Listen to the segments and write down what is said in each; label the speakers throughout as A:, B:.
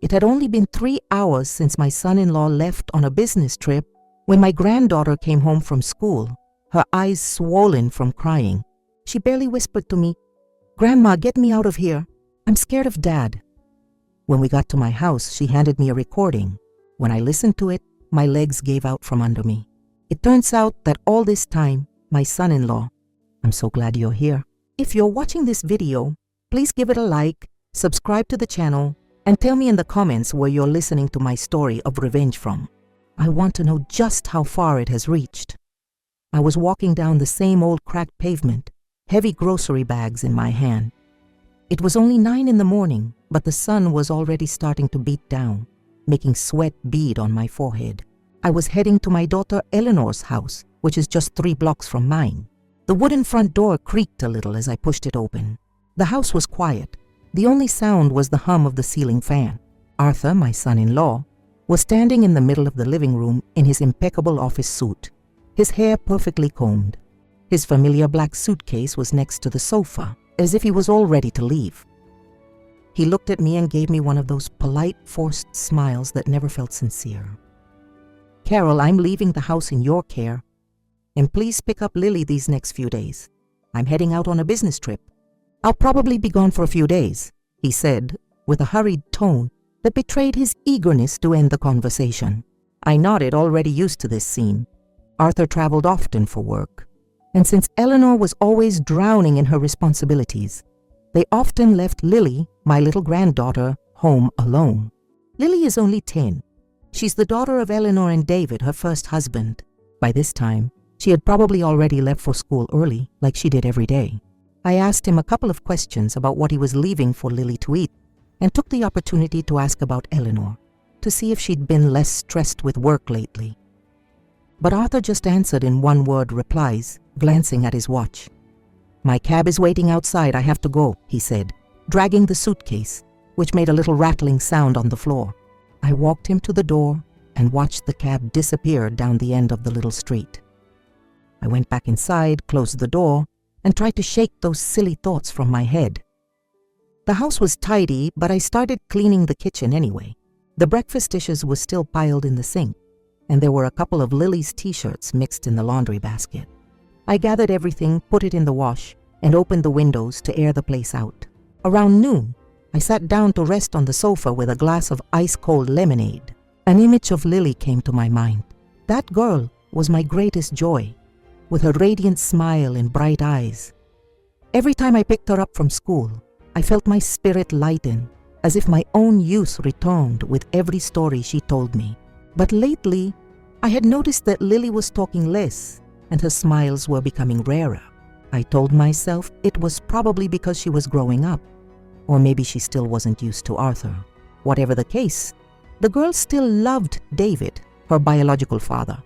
A: It had only been 3 hours since my son-in-law left on a business trip when my granddaughter came home from school, her eyes swollen from crying. She barely whispered to me, "Grandma, get me out of here. I'm scared of Dad." When we got to my house, she handed me a recording. When I listened to it, my legs gave out from under me. It turns out that all this time, my son-in-law. I'm so glad you're here. If you're watching this video, please give it a like, subscribe to the channel, and tell me in the comments where you're listening to my story of revenge from. I want to know just how far it has reached. I was walking down the same old cracked pavement, heavy grocery bags in my hand. It was only 9 in the morning, but the sun was already starting to beat down, making sweat bead on my forehead. I was heading to my daughter Eleanor's house, which is just 3 blocks from mine. The wooden front door creaked a little as I pushed it open. The house was quiet. The only sound was the hum of the ceiling fan. Arthur, my son-in-law, was standing in the middle of the living room in his impeccable office suit, his hair perfectly combed. His familiar black suitcase was next to the sofa, as if he was all ready to leave. He looked at me and gave me one of those polite, forced smiles that never felt sincere. "Carol, I'm leaving the house in your care, and please pick up Lily these next few days. I'm heading out on a business trip. I'll probably be gone for a few days," he said, with a hurried tone that betrayed his eagerness to end the conversation. I nodded, already used to this scene. Arthur traveled often for work, and since Eleanor was always drowning in her responsibilities, they often left Lily, my little granddaughter, home alone. Lily is only 10. She's the daughter of Eleanor and David, her first husband. By this time, she had probably already left for school early, like she did every day. I asked him a couple of questions about what he was leaving for Lily to eat, and took the opportunity to ask about Eleanor, to see if she'd been less stressed with work lately. But Arthur just answered in one-word replies, glancing at his watch. "My cab is waiting outside, I have to go," he said, dragging the suitcase, which made a little rattling sound on the floor. I walked him to the door and watched the cab disappear down the end of the little street. I went back inside, closed the door, and tried to shake those silly thoughts from my head. The house was tidy, but I started cleaning the kitchen anyway. The breakfast dishes were still piled in the sink, and there were a couple of Lily's t-shirts mixed in the laundry basket. I gathered everything, put it in the wash, and opened the windows to air the place out. Around noon, I sat down to rest on the sofa with a glass of ice-cold lemonade. An image of Lily came to my mind. That girl was my greatest joy, with her radiant smile and bright eyes. Every time I picked her up from school, I felt my spirit lighten, as if my own youth returned with every story she told me. But lately, I had noticed that Lily was talking less, and her smiles were becoming rarer. I told myself it was probably because she was growing up, or maybe she still wasn't used to Arthur. Whatever the case, the girl still loved David, her biological father,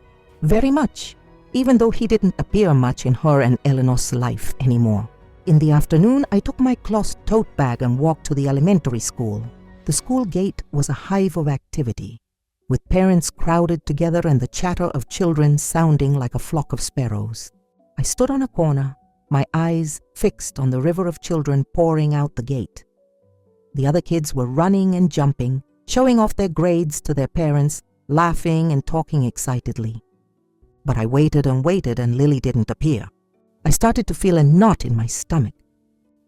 A: very much, even though he didn't appear much in her and Eleanor's life anymore. In the afternoon, I took my cloth tote bag and walked to the elementary school. The school gate was a hive of activity, with parents crowded together and the chatter of children sounding like a flock of sparrows. I stood on a corner, my eyes fixed on the river of children pouring out the gate. The other kids were running and jumping, showing off their grades to their parents, laughing and talking excitedly. But I waited and waited, and Lily didn't appear. I started to feel a knot in my stomach.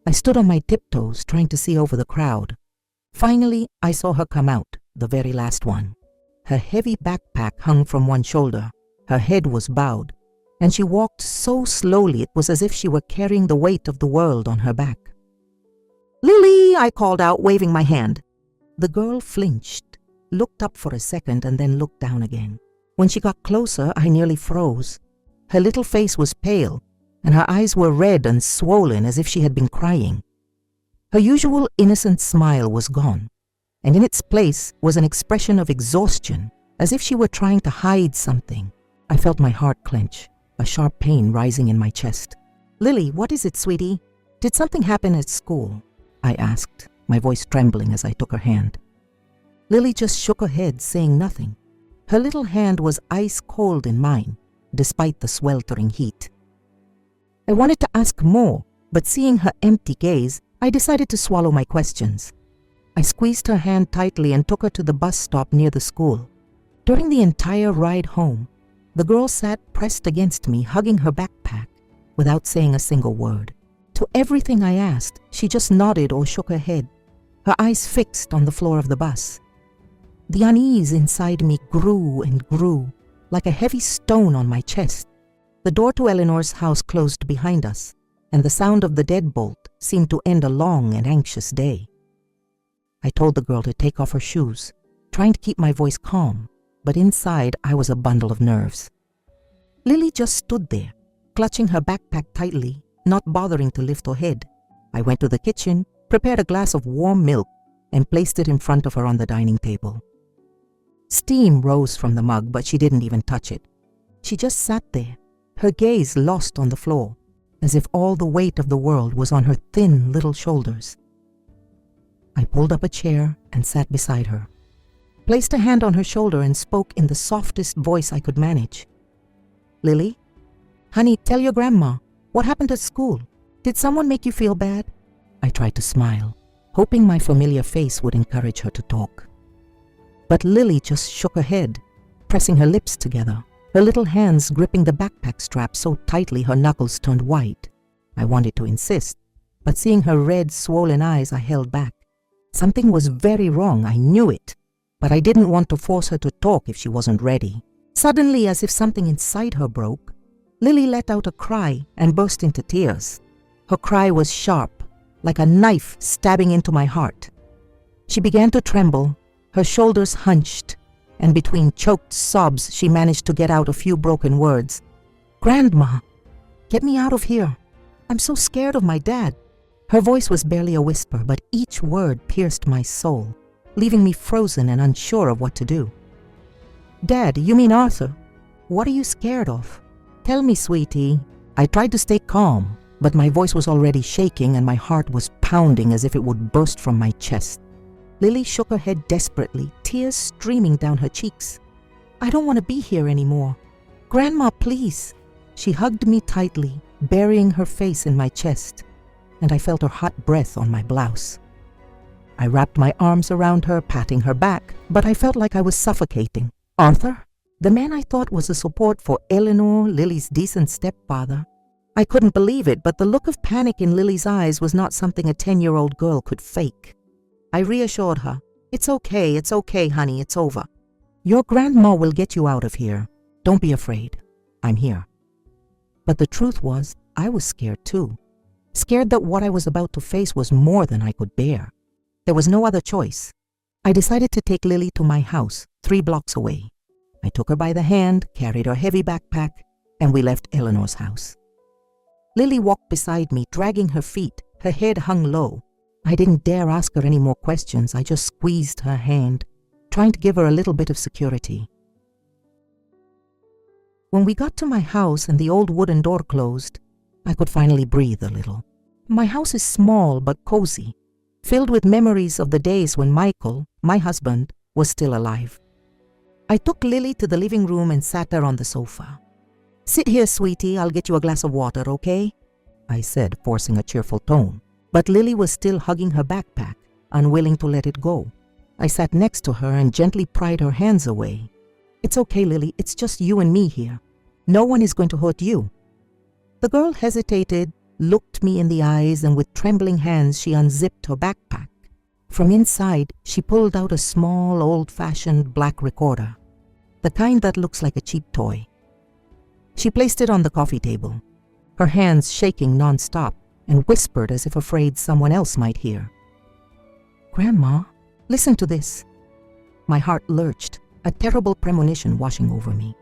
A: I stood on my tiptoes, trying to see over the crowd. Finally, I saw her come out, the very last one. Her heavy backpack hung from one shoulder. Her head was bowed, and she walked so slowly it was as if she were carrying the weight of the world on her back. "Lily!" I called out, waving my hand. The girl flinched, looked up for a second, and then looked down again. When she got closer, I nearly froze. Her little face was pale, and her eyes were red and swollen as if she had been crying. Her usual innocent smile was gone, and in its place was an expression of exhaustion, as if she were trying to hide something. I felt my heart clench, a sharp pain rising in my chest. "Lily, what is it, sweetie? Did something happen at school?" I asked, my voice trembling as I took her hand. Lily just shook her head, saying nothing. Her little hand was ice cold in mine, despite the sweltering heat. I wanted to ask more, but seeing her empty gaze, I decided to swallow my questions. I squeezed her hand tightly and took her to the bus stop near the school. During the entire ride home, the girl sat pressed against me, hugging her backpack, without saying a single word. To everything I asked, she just nodded or shook her head, her eyes fixed on the floor of the bus. The unease inside me grew and grew, like a heavy stone on my chest. The door to Eleanor's house closed behind us, and the sound of the deadbolt seemed to end a long and anxious day. I told the girl to take off her shoes, trying to keep my voice calm, but inside I was a bundle of nerves. Lily just stood there, clutching her backpack tightly, not bothering to lift her head. I went to the kitchen, prepared a glass of warm milk, and placed it in front of her on the dining table. Steam rose from the mug, but she didn't even touch it. She just sat there, her gaze lost on the floor, as if all the weight of the world was on her thin little shoulders. I pulled up a chair and sat beside her, placed a hand on her shoulder and spoke in the softest voice I could manage. "Lily? Honey, tell your grandma. What happened at school? Did someone make you feel bad?" I tried to smile, hoping my familiar face would encourage her to talk. But Lily just shook her head, pressing her lips together, her little hands gripping the backpack strap so tightly her knuckles turned white. I wanted to insist, but seeing her red, swollen eyes, I held back. Something was very wrong, I knew it, but I didn't want to force her to talk if she wasn't ready. Suddenly, as if something inside her broke, Lily let out a cry and burst into tears. Her cry was sharp, like a knife stabbing into my heart. She began to tremble, her shoulders hunched, and between choked sobs she managed to get out a few broken words. "Grandma, get me out of here. I'm so scared of my dad." Her voice was barely a whisper, but each word pierced my soul, leaving me frozen and unsure of what to do. "Dad, you mean Arthur? What are you scared of? Tell me, sweetie." I tried to stay calm, but my voice was already shaking and my heart was pounding as if it would burst from my chest. Lily shook her head desperately, tears streaming down her cheeks. "I don't want to be here anymore. Grandma, please." She hugged me tightly, burying her face in my chest, and I felt her hot breath on my blouse. I wrapped my arms around her, patting her back, but I felt like I was suffocating. Arthur? The man I thought was a support for Eleanor, Lily's decent stepfather. I couldn't believe it, but the look of panic in Lily's eyes was not something a 10-year-old girl could fake. I reassured her. It's okay, honey, it's over. Your grandma will get you out of here. Don't be afraid. I'm here." But the truth was, I was scared too. Scared that what I was about to face was more than I could bear. There was no other choice. I decided to take Lily to my house, 3 blocks away. I took her by the hand, carried her heavy backpack, and we left Eleanor's house. Lily walked beside me, dragging her feet, her head hung low. I didn't dare ask her any more questions. I just squeezed her hand, trying to give her a little bit of security. When we got to my house and the old wooden door closed, I could finally breathe a little. My house is small but cozy, filled with memories of the days when Michael, my husband, was still alive. I took Lily to the living room and sat her on the sofa. "Sit here, sweetie, I'll get you a glass of water, okay?" I said, forcing a cheerful tone. But Lily was still hugging her backpack, unwilling to let it go. I sat next to her and gently pried her hands away. "It's okay, Lily, it's just you and me here. No one is going to hurt you." The girl hesitated, looked me in the eyes, and with trembling hands she unzipped her backpack. From inside, she pulled out a small, old-fashioned black recorder, the kind that looks like a cheap toy. She placed it on the coffee table, her hands shaking non-stop, and whispered as if afraid someone else might hear. "Grandma, listen to this." My heart lurched, a terrible premonition washing over me.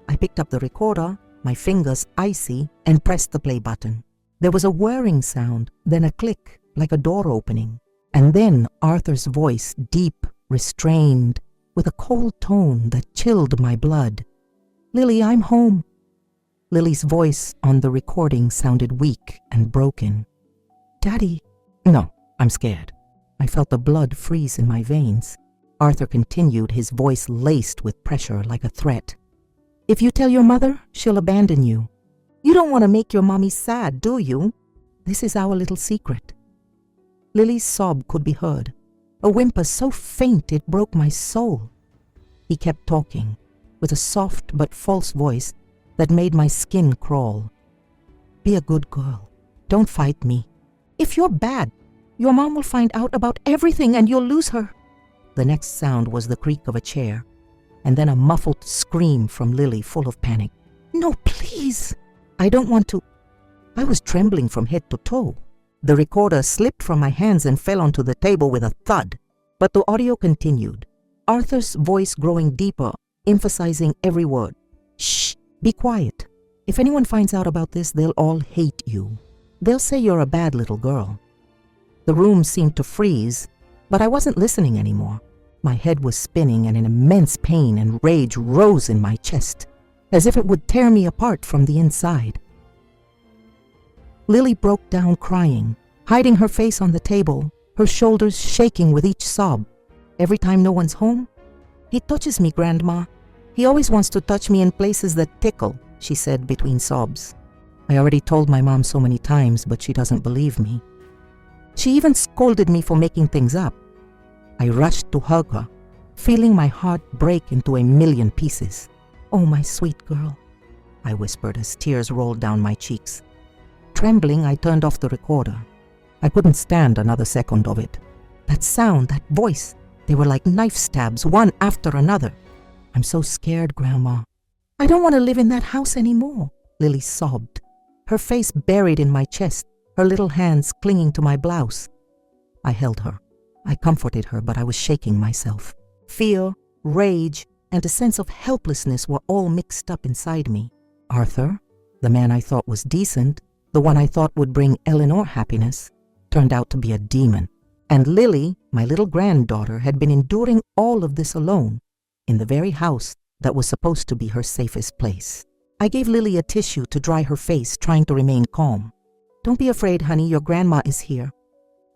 A: I picked up the recorder, my fingers icy, and pressed the play button. There was a whirring sound, then a click, like a door opening, and then Arthur's voice, deep, restrained, with a cold tone that chilled my blood. "Lily, I'm home." Lily's voice on the recording sounded weak and broken. "Daddy." "No, I'm scared." I felt the blood freeze in my veins. Arthur continued, his voice laced with pressure like a threat. "If you tell your mother, she'll abandon you. You don't want to make your mommy sad, do you? This is our little secret." Lily's sob could be heard. a whimper so faint it broke my soul. He kept talking, with a soft but false voice that made my skin crawl. Be a good girl. Don't fight me. If you're bad, your mom will find out about everything and you'll lose her. The next sound was the creak of a chair, and then a muffled scream from Lily full of panic. No, please. I don't want to. I was trembling from head to toe. The recorder slipped from my hands and fell onto the table with a thud. But the audio continued, Arthur's voice growing deeper, emphasizing every word. Shh, be quiet. If anyone finds out about this, they'll all hate you. They'll say you're a bad little girl. The room seemed to freeze, but I wasn't listening anymore. My head was spinning and an immense pain and rage rose in my chest, as if it would tear me apart from the inside. Lily broke down crying, hiding her face on the table, her shoulders shaking with each sob. Every time no one's home, he touches me, Grandma. He always wants to touch me in places that tickle, she said between sobs. I already told my mom so many times, but she doesn't believe me. She even scolded me for making things up. I rushed to hug her, feeling my heart break into a million pieces. Oh, my sweet girl, I whispered as tears rolled down my cheeks. Trembling, I turned off the recorder. I couldn't stand another second of it. That sound, that voice, they were like knife stabs, one after another. I'm so scared, Grandma. I don't want to live in that house anymore, Lily sobbed, her face buried in my chest, her little hands clinging to my blouse. I held her. I comforted her, but I was shaking myself. Fear, rage, and a sense of helplessness were all mixed up inside me. Arthur, the man I thought was decent, the one I thought would bring Eleanor happiness, turned out to be a demon. And Lily, my little granddaughter, had been enduring all of this alone, in the very house that was supposed to be her safest place. I gave Lily a tissue to dry her face, trying to remain calm. Don't be afraid, honey, your grandma is here.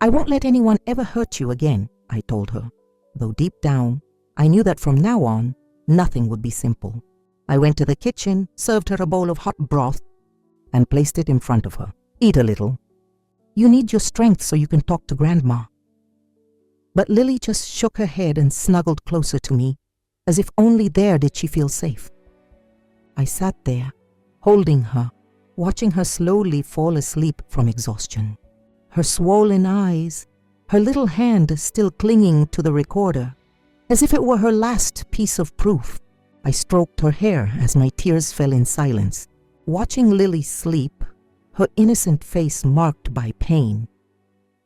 A: I won't let anyone ever hurt you again, I told her, though deep down, I knew that from now on, nothing would be simple. I went to the kitchen, served her a bowl of hot broth, and placed it in front of her. Eat a little. You need your strength so you can talk to Grandma. But Lily just shook her head and snuggled closer to me, as if only there did she feel safe. I sat there, holding her, watching her slowly fall asleep from exhaustion. Her swollen eyes, her little hand still clinging to the recorder, as if it were her last piece of proof. I stroked her hair as my tears fell in silence, watching Lily sleep, her innocent face marked by pain.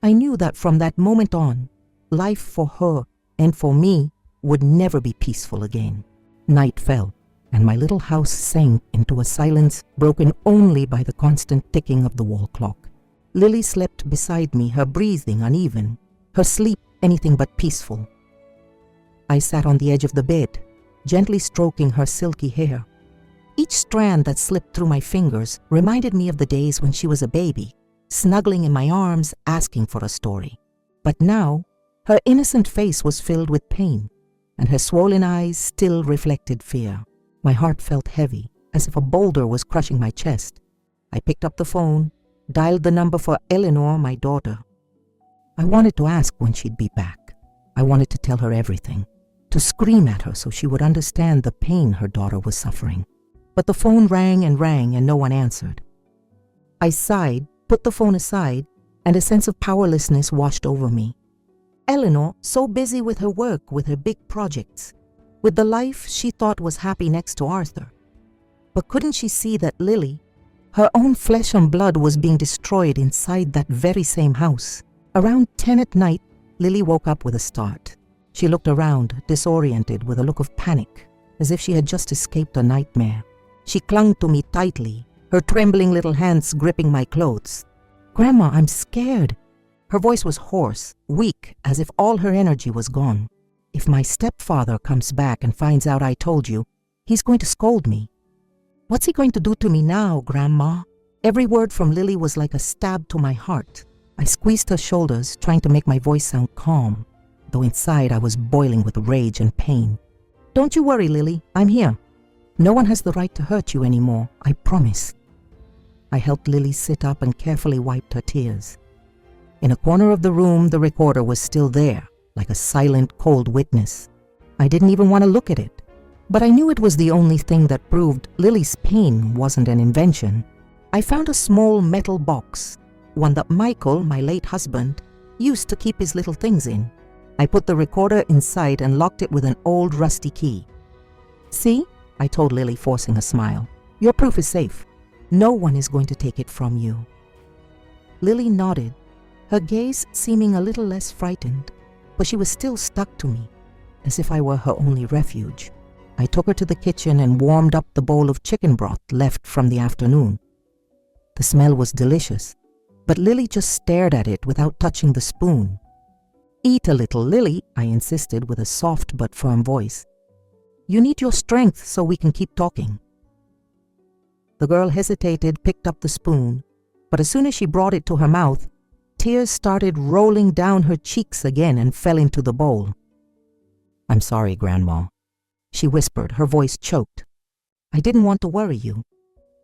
A: I knew that from that moment on, life for her and for me would never be peaceful again. Night fell, and my little house sank into a silence broken only by the constant ticking of the wall clock. Lily slept beside me, her breathing uneven, her sleep anything but peaceful. I sat on the edge of the bed, gently stroking her silky hair. Each strand that slipped through my fingers reminded me of the days when she was a baby, snuggling in my arms, asking for a story. But now, her innocent face was filled with pain, and her swollen eyes still reflected fear. My heart felt heavy, as if a boulder was crushing my chest. I picked up the phone, dialed the number for Eleanor, my daughter. I wanted to ask when she'd be back. I wanted to tell her everything, to scream at her so she would understand the pain her daughter was suffering. But the phone rang and no one answered. I sighed, put the phone aside, and a sense of powerlessness washed over me. Eleanor, so busy with her work, with her big projects, with the life she thought was happy next to Arthur. But couldn't she see that Lily, her own flesh and blood, was being destroyed inside that very same house? Around 10 at night, Lily woke up with a start. She looked around, disoriented, with a look of panic, as if she had just escaped a nightmare. She clung to me tightly, her trembling little hands gripping my clothes. "Grandma, I'm scared." Her voice was hoarse, weak, as if all her energy was gone. "If my stepfather comes back and finds out I told you, he's going to scold me." "What's he going to do to me now, Grandma?" Every word from Lily was like a stab to my heart. I squeezed her shoulders, trying to make my voice sound calm, though inside I was boiling with rage and pain. "Don't you worry, Lily, I'm here. No one has the right to hurt you anymore, I promise." I helped Lily sit up and carefully wiped her tears. In a corner of the room, the recorder was still there, like a silent, cold witness. I didn't even want to look at it, but I knew it was the only thing that proved Lily's pain wasn't an invention. I found a small metal box, one that Michael, my late husband, used to keep his little things in. I put the recorder inside and locked it with an old rusty key. "See," I told Lily, forcing a smile. "Your proof is safe. No one is going to take it from you." Lily nodded, her gaze seeming a little less frightened, but she was still stuck to me, as if I were her only refuge. I took her to the kitchen and warmed up the bowl of chicken broth left from the afternoon. The smell was delicious, but Lily just stared at it without touching the spoon. "Eat a little, Lily," I insisted with a soft but firm voice. "You need your strength so we can keep talking." The girl hesitated, picked up the spoon, but as soon as she brought it to her mouth, tears started rolling down her cheeks again and fell into the bowl. "I'm sorry, Grandma," she whispered, her voice choked. "I didn't want to worry you,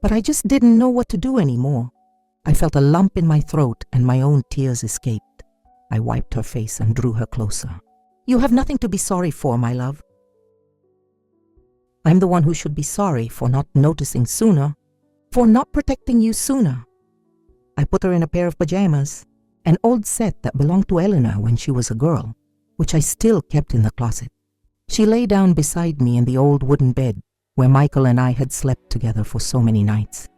A: but I just didn't know what to do anymore." I felt a lump in my throat and my own tears escaped. I wiped her face and drew her closer. "You have nothing to be sorry for, my love. I'm the one who should be sorry for not noticing sooner, for not protecting you sooner." I put her in a pair of pajamas, an old set that belonged to Eleanor when she was a girl, which I still kept in the closet. She lay down beside me in the old wooden bed where Michael and I had slept together for so many nights.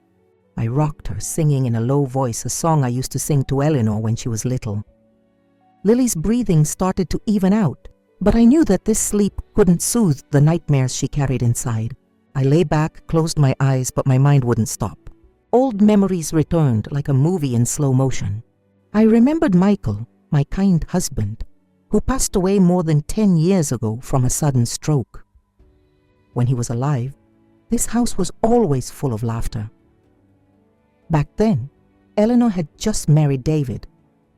A: I rocked her, singing in a low voice a song I used to sing to Eleanor when she was little. Lily's breathing started to even out, but I knew that this sleep couldn't soothe the nightmares she carried inside. I lay back, closed my eyes, but my mind wouldn't stop. Old memories returned like a movie in slow motion. I remembered Michael, my kind husband, who passed away more than 10 years ago from a sudden stroke. When he was alive, this house was always full of laughter. Back then, Eleanor had just married David,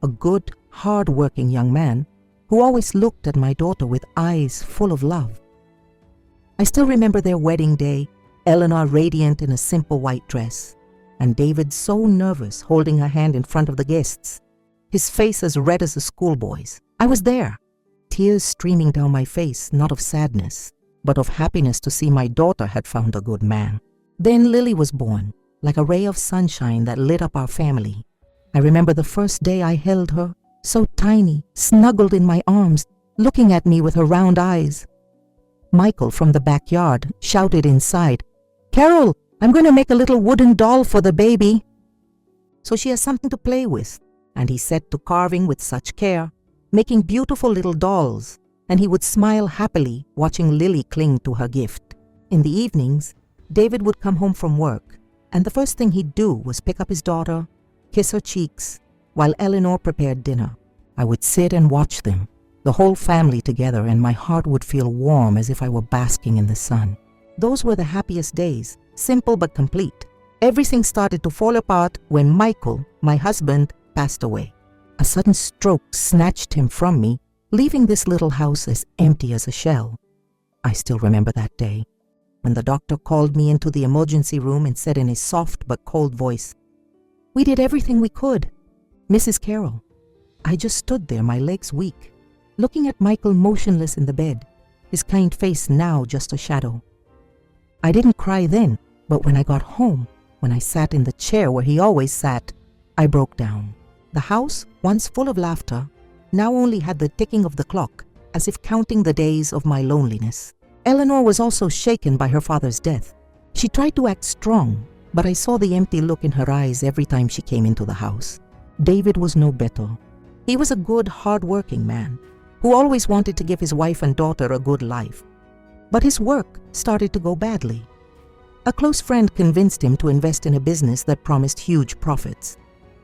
A: a good, hard-working young man who always looked at my daughter with eyes full of love. I still remember their wedding day, Eleanor radiant in a simple white dress, and David so nervous holding her hand in front of the guests, his face as red as a schoolboy's. I was there, tears streaming down my face, not of sadness, but of happiness to see my daughter had found a good man. Then Lily was born, like a ray of sunshine that lit up our family. I remember the first day I held her, so tiny, snuggled in my arms, looking at me with her round eyes. Michael from the backyard shouted inside, "Carol, I'm going to make a little wooden doll for the baby, so she has something to play with." And he set to carving with such care, making beautiful little dolls, and he would smile happily watching Lily cling to her gift. In the evenings, David would come home from work, and the first thing he'd do was pick up his daughter, kiss her cheeks, while Eleanor prepared dinner. I would sit and watch them, the whole family together, and my heart would feel warm as if I were basking in the sun. Those were the happiest days, simple but complete. Everything started to fall apart when Michael, my husband, passed away. A sudden stroke snatched him from me, leaving this little house as empty as a shell. I still remember that day, when the doctor called me into the emergency room and said in a soft but cold voice, "We did everything we could, Mrs. Carroll." I just stood there, my legs weak, looking at Michael motionless in the bed, his kind face now just a shadow. I didn't cry then, but when I got home, when I sat in the chair where he always sat, I broke down. The house, once full of laughter, now only had the ticking of the clock, as if counting the days of my loneliness. Eleanor was also shaken by her father's death. She tried to act strong, but I saw the empty look in her eyes every time she came into the house. David was no better. He was a good, hard-working man who always wanted to give his wife and daughter a good life. But his work started to go badly. A close friend convinced him to invest in a business that promised huge profits.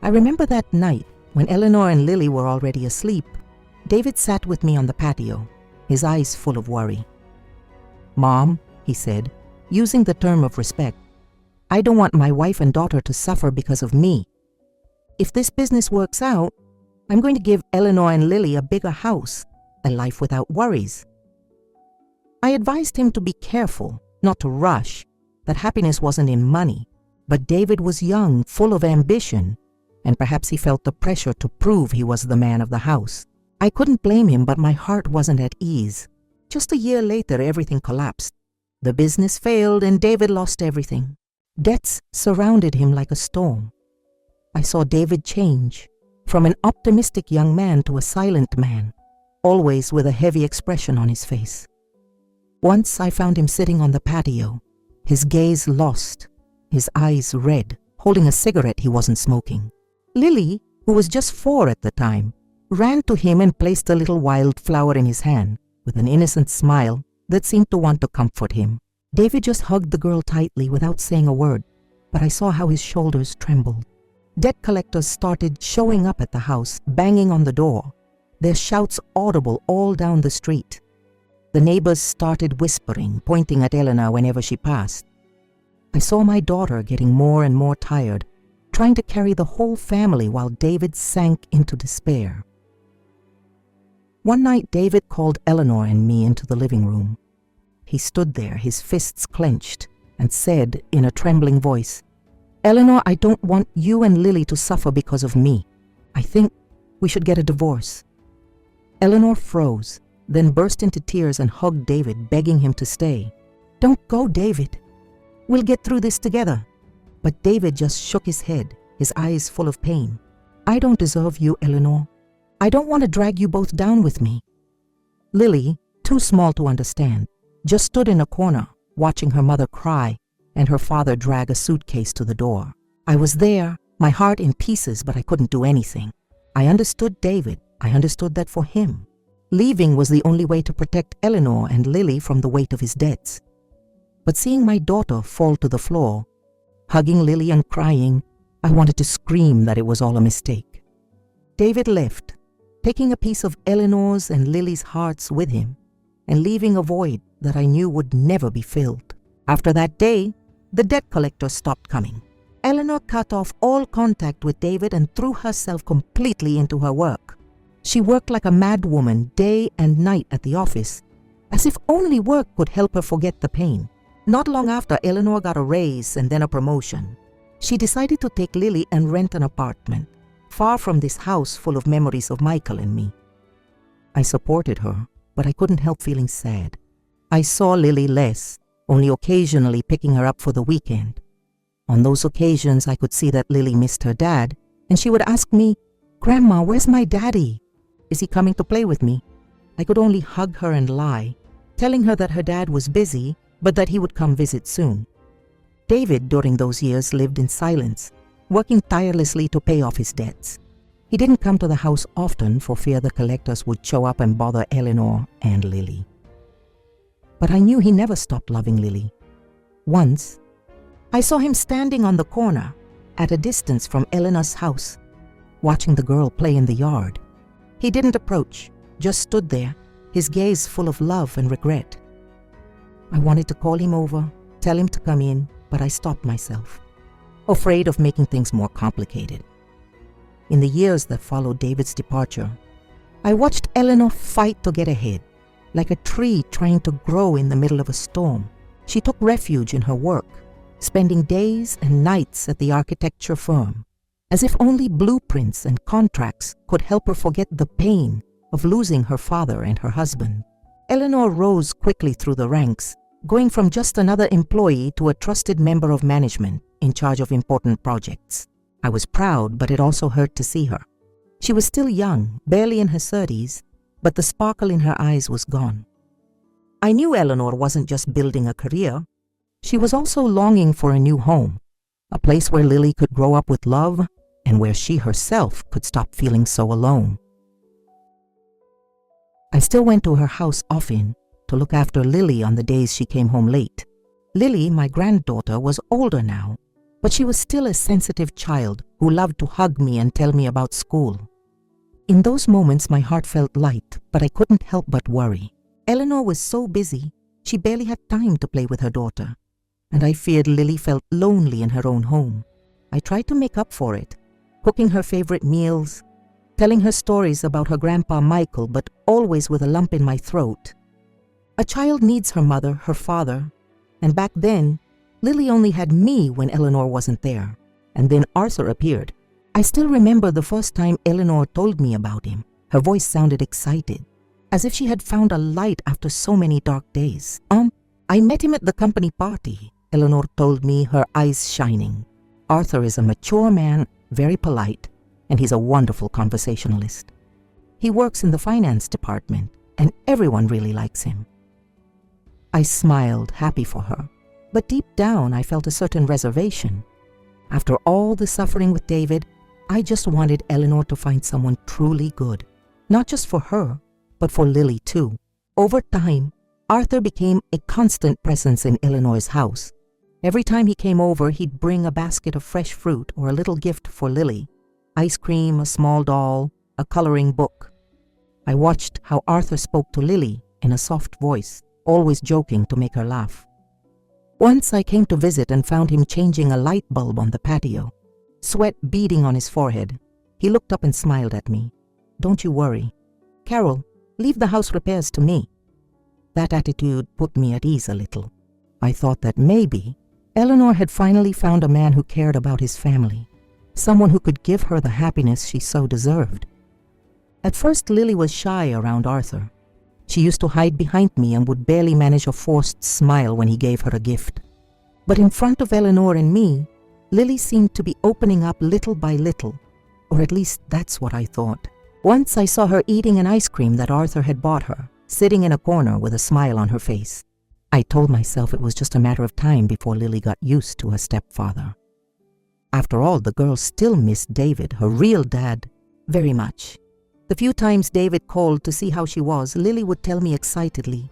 A: I remember that night, when Eleanor and Lily were already asleep, David sat with me on the patio, his eyes full of worry. "Mom," he said, using the term of respect, "I don't want my wife and daughter to suffer because of me. If this business works out, I'm going to give Eleanor and Lily a bigger house, a life without worries." I advised him to be careful, not to rush, that happiness wasn't in money, but David was young, full of ambition, and perhaps he felt the pressure to prove he was the man of the house. I couldn't blame him, but my heart wasn't at ease. Just a year later, everything collapsed. The business failed and David lost everything. Debts surrounded him like a storm. I saw David change, from an optimistic young man to a silent man, always with a heavy expression on his face. Once I found him sitting on the patio, his gaze lost, his eyes red, holding a cigarette he wasn't smoking. Lily, who was just 4 at the time, ran to him and placed a little wild flower in his hand with an innocent smile that seemed to want to comfort him. David just hugged the girl tightly without saying a word, but I saw how his shoulders trembled. Debt collectors started showing up at the house, banging on the door, their shouts audible all down the street. The neighbors started whispering, pointing at Eleanor whenever she passed. I saw my daughter getting more and more tired, trying to carry the whole family while David sank into despair. One night, David called Eleanor and me into the living room. He stood there, his fists clenched, and said in a trembling voice, "Eleanor, I don't want you and Lily to suffer because of me. I think we should get a divorce." Eleanor froze, then burst into tears and hugged David, begging him to stay. "Don't go, David. We'll get through this together." But David just shook his head, his eyes full of pain. "I don't deserve you, Eleanor. I don't want to drag you both down with me." Lily, too small to understand, just stood in a corner, watching her mother cry and her father drag a suitcase to the door. I was there, my heart in pieces, but I couldn't do anything. I understood David. I understood that for him, leaving was the only way to protect Eleanor and Lily from the weight of his debts. But seeing my daughter fall to the floor, hugging Lily and crying, I wanted to scream that it was all a mistake. David left, taking a piece of Eleanor's and Lily's hearts with him, and leaving a void that I knew would never be filled. After that day, the debt collector stopped coming. Eleanor cut off all contact with David and threw herself completely into her work. She worked like a mad woman day and night at the office, as if only work could help her forget the pain. Not long after, Eleanor got a raise and then a promotion. She decided to take Lily and rent an apartment, far from this house full of memories of Michael and me. I supported her, but I couldn't help feeling sad. I saw Lily less, only occasionally picking her up for the weekend. On those occasions, I could see that Lily missed her dad, and she would ask me, "Grandma, where's my daddy? Is he coming to play with me?" I could only hug her and lie, telling her that her dad was busy, but that he would come visit soon. David, during those years, lived in silence, working tirelessly to pay off his debts. He didn't come to the house often for fear the collectors would show up and bother Eleanor and Lily. But I knew he never stopped loving Lily. Once, I saw him standing on the corner, at a distance from Eleanor's house, watching the girl play in the yard. He didn't approach, just stood there, his gaze full of love and regret. I wanted to call him over, tell him to come in, but I stopped myself, afraid of making things more complicated. In the years that followed David's departure, I watched Eleanor fight to get ahead, like a tree trying to grow in the middle of a storm. She took refuge in her work, spending days and nights at the architecture firm, as if only blueprints and contracts could help her forget the pain of losing her father and her husband. Eleanor rose quickly through the ranks, going from just another employee to a trusted member of management in charge of important projects. I was proud, but it also hurt to see her. She was still young, barely in her 30s, but the sparkle in her eyes was gone. I knew Eleanor wasn't just building a career. She was also longing for a new home, a place where Lily could grow up with love and where she herself could stop feeling so alone. I still went to her house often to look after Lily on the days she came home late. Lily, my granddaughter, was older now, but she was still a sensitive child who loved to hug me and tell me about school. In those moments, my heart felt light, but I couldn't help but worry. Eleanor was so busy, she barely had time to play with her daughter, and I feared Lily felt lonely in her own home. I tried to make up for it, cooking her favorite meals, telling her stories about her grandpa Michael, but always with a lump in my throat. A child needs her mother, her father, and back then, Lily only had me when Eleanor wasn't there, and then Arthur appeared. I still remember the first time Eleanor told me about him, Her voice sounded excited, as if she had found a light after so many dark days. I met him at the company party," Eleanor told me, her eyes shining. "Arthur is a mature man, very polite, and he's a wonderful conversationalist. He works in the finance department, and everyone really likes him." I smiled, happy for her, but deep down I felt a certain reservation. After all the suffering with David, I just wanted Eleanor to find someone truly good, not just for her, but for Lily too. Over time, Arthur became a constant presence in Eleanor's house. Every time he came over, he'd bring a basket of fresh fruit or a little gift for Lily: ice cream, a small doll, a coloring book. I watched how Arthur spoke to Lily in a soft voice, always joking to make her laugh. Once I came to visit and found him changing a light bulb on the patio, sweat beading on his forehead. He looked up and smiled at me. "Don't you worry. Carol, leave the house repairs to me." That attitude put me at ease a little. I thought that maybe Eleanor had finally found a man who cared about his family, someone who could give her the happiness she so deserved. At first, Lily was shy around Arthur. She used to hide behind me and would barely manage a forced smile when he gave her a gift. But in front of Eleanor and me, Lily seemed to be opening up little by little, or at least that's what I thought. Once I saw her eating an ice cream that Arthur had bought her, sitting in a corner with a smile on her face. I told myself it was just a matter of time before Lily got used to her stepfather. After all, the girl still missed David, her real dad, very much. The few times David called to see how she was, Lily would tell me excitedly,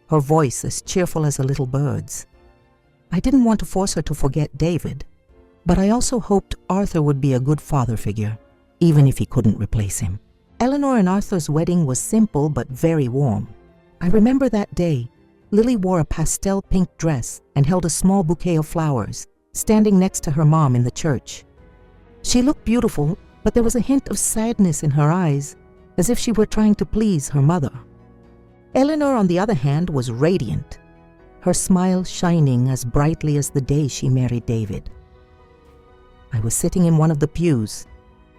A: her voice as cheerful as a little bird's. I didn't want to force her to forget David, but I also hoped Arthur would be a good father figure, even if he couldn't replace him. Eleanor and Arthur's wedding was simple but very warm. I remember that day, Lily wore a pastel pink dress and held a small bouquet of flowers, standing next to her mom in the church. She looked beautiful, but there was a hint of sadness in her eyes, as if she were trying to please her mother. Eleanor, on the other hand, was radiant, her smile shining as brightly as the day she married David. I was sitting in one of the pews,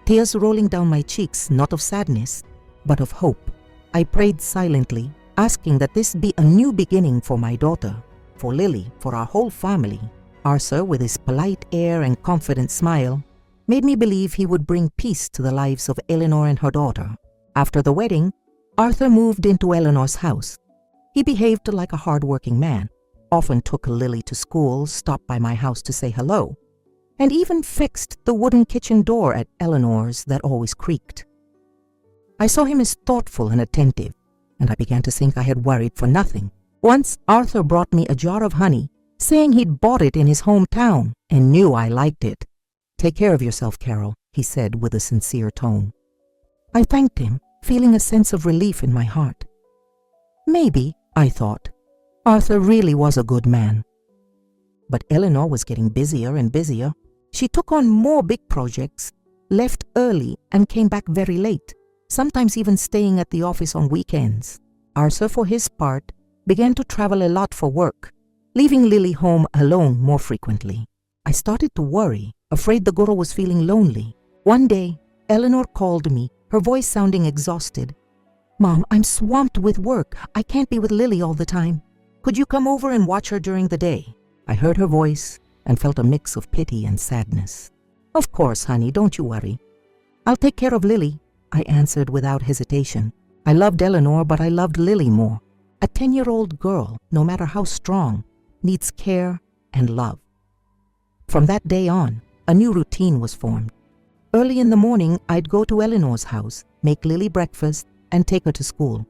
A: tears rolling down my cheeks, not of sadness, but of hope. I prayed silently, asking that this be a new beginning for my daughter, for Lily, for our whole family. Arthur, with his polite air and confident smile, made me believe he would bring peace to the lives of Eleanor and her daughter. After the wedding, Arthur moved into Eleanor's house. He behaved like a hard-working man, often took Lily to school, stopped by my house to say hello, and even fixed the wooden kitchen door at Eleanor's that always creaked. I saw him as thoughtful and attentive, and I began to think I had worried for nothing. Once, Arthur brought me a jar of honey, saying he'd bought it in his hometown and knew I liked it. "Take care of yourself, Carol," he said with a sincere tone. I thanked him, feeling a sense of relief in my heart. Maybe, I thought, Arthur really was a good man. But Eleanor was getting busier and busier. She took on more big projects, left early and came back very late, sometimes even staying at the office on weekends. Arthur, for his part, began to travel a lot for work, leaving Lily home alone more frequently. I started to worry, afraid the girl was feeling lonely. One day, Eleanor called me, her voice sounding exhausted. "Mom, I'm swamped with work. I can't be with Lily all the time. Could you come over and watch her during the day?" I heard her voice and felt a mix of pity and sadness. "Of course, honey, don't you worry. I'll take care of Lily," I answered without hesitation. I loved Eleanor, but I loved Lily more. A 10-year-old girl, no matter how strong, needs care and love. From that day on, a new routine was formed. Early in the morning, I'd go to Eleanor's house, make Lily breakfast, and take her to school.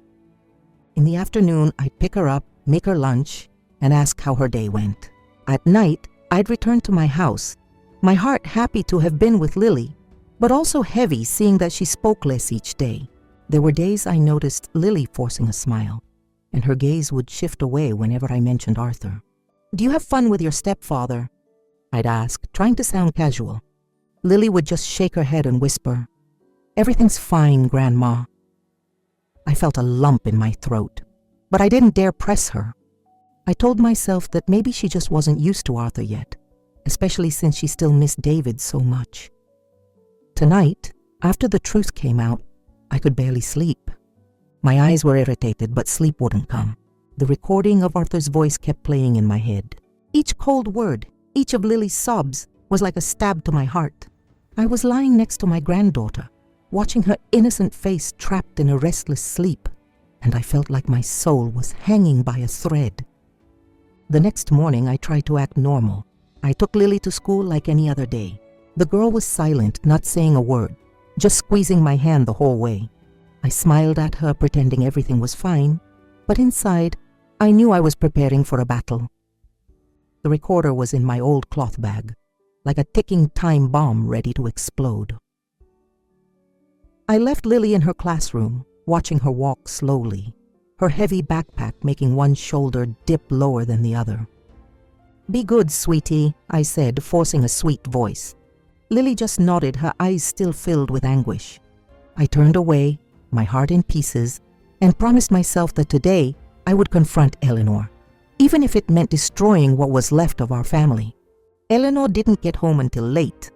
A: In the afternoon, I'd pick her up, make her lunch, and ask how her day went. At night, I'd return to my house, my heart happy to have been with Lily, but also heavy seeing that she spoke less each day. There were days I noticed Lily forcing a smile, and her gaze would shift away whenever I mentioned Arthur. "Do you have fun with your stepfather?" I'd ask, trying to sound casual. Lily would just shake her head and whisper, "Everything's fine, Grandma." I felt a lump in my throat, but I didn't dare press her. I told myself that maybe she just wasn't used to Arthur yet, especially since she still missed David so much. Tonight, after the truth came out, I could barely sleep. My eyes were irritated, but sleep wouldn't come. The recording of Arthur's voice kept playing in my head. Each cold word, each of Lily's sobs, was like a stab to my heart. I was lying next to my granddaughter, watching her innocent face trapped in a restless sleep, and I felt like my soul was hanging by a thread. The next morning, I tried to act normal. I took Lily to school like any other day. The girl was silent, not saying a word, just squeezing my hand the whole way. I smiled at her, pretending everything was fine, but inside, I knew I was preparing for a battle. The recorder was in my old cloth bag, like a ticking time bomb ready to explode. I left Lily in her classroom, watching her walk slowly, her heavy backpack making one shoulder dip lower than the other. "Be good, sweetie," I said, forcing a sweet voice. Lily just nodded, her eyes still filled with anguish. I turned away, my heart in pieces, and promised myself that today I would confront Eleanor, even if it meant destroying what was left of our family. Eleanor didn't get home until late.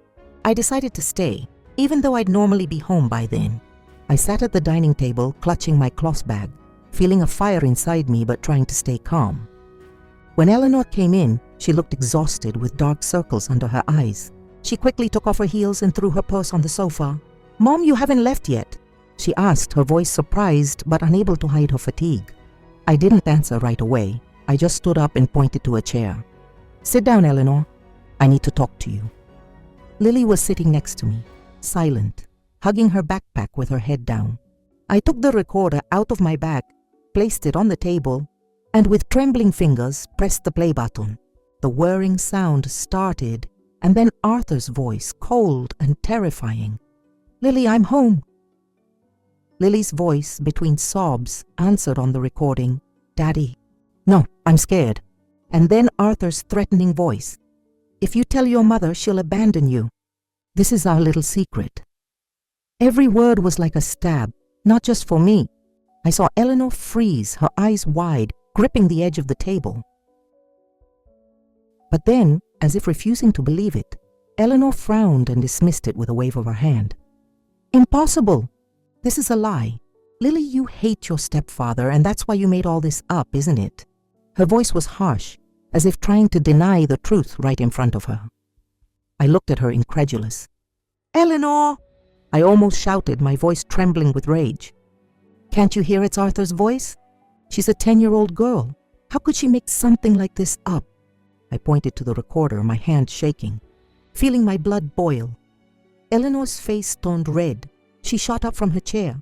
A: I decided to stay, even though I'd normally be home by then. I sat at the dining table, clutching my cloth bag, feeling a fire inside me but trying to stay calm. When Eleanor came in, she looked exhausted with dark circles under her eyes. She quickly took off her heels and threw her purse on the sofa. "Mom, you haven't left yet?" she asked, her voice surprised but unable to hide her fatigue. I didn't answer right away. I just stood up and pointed to a chair. "Sit down, Eleanor. I need to talk to you." Lily was sitting next to me, silent, hugging her backpack with her head down. I took the recorder out of my bag, placed it on the table, and with trembling fingers pressed the play button. The whirring sound started, and then Arthur's voice, cold and terrifying. "Lily, I'm home." Lily's voice, between sobs, answered on the recording, "Daddy." "No, I'm scared." And then Arthur's threatening voice, "If you tell your mother, she'll abandon you. This is our little secret." Every word was like a stab, not just for me. I saw Eleanor freeze, her eyes wide, gripping the edge of the table. But then, as if refusing to believe it, Eleanor frowned and dismissed it with a wave of her hand. "Impossible! This is a lie. Lily, you hate your stepfather, and that's why you made all this up, isn't it?" Her voice was harsh, as if trying to deny the truth right in front of her. I looked at her incredulous. "Eleanor!" I almost shouted, my voice trembling with rage. "Can't you hear it's Arthur's voice? She's a 10-year-old girl. How could she make something like this up?" I pointed to the recorder, my hand shaking, feeling my blood boil. Eleanor's face turned red. She shot up from her chair,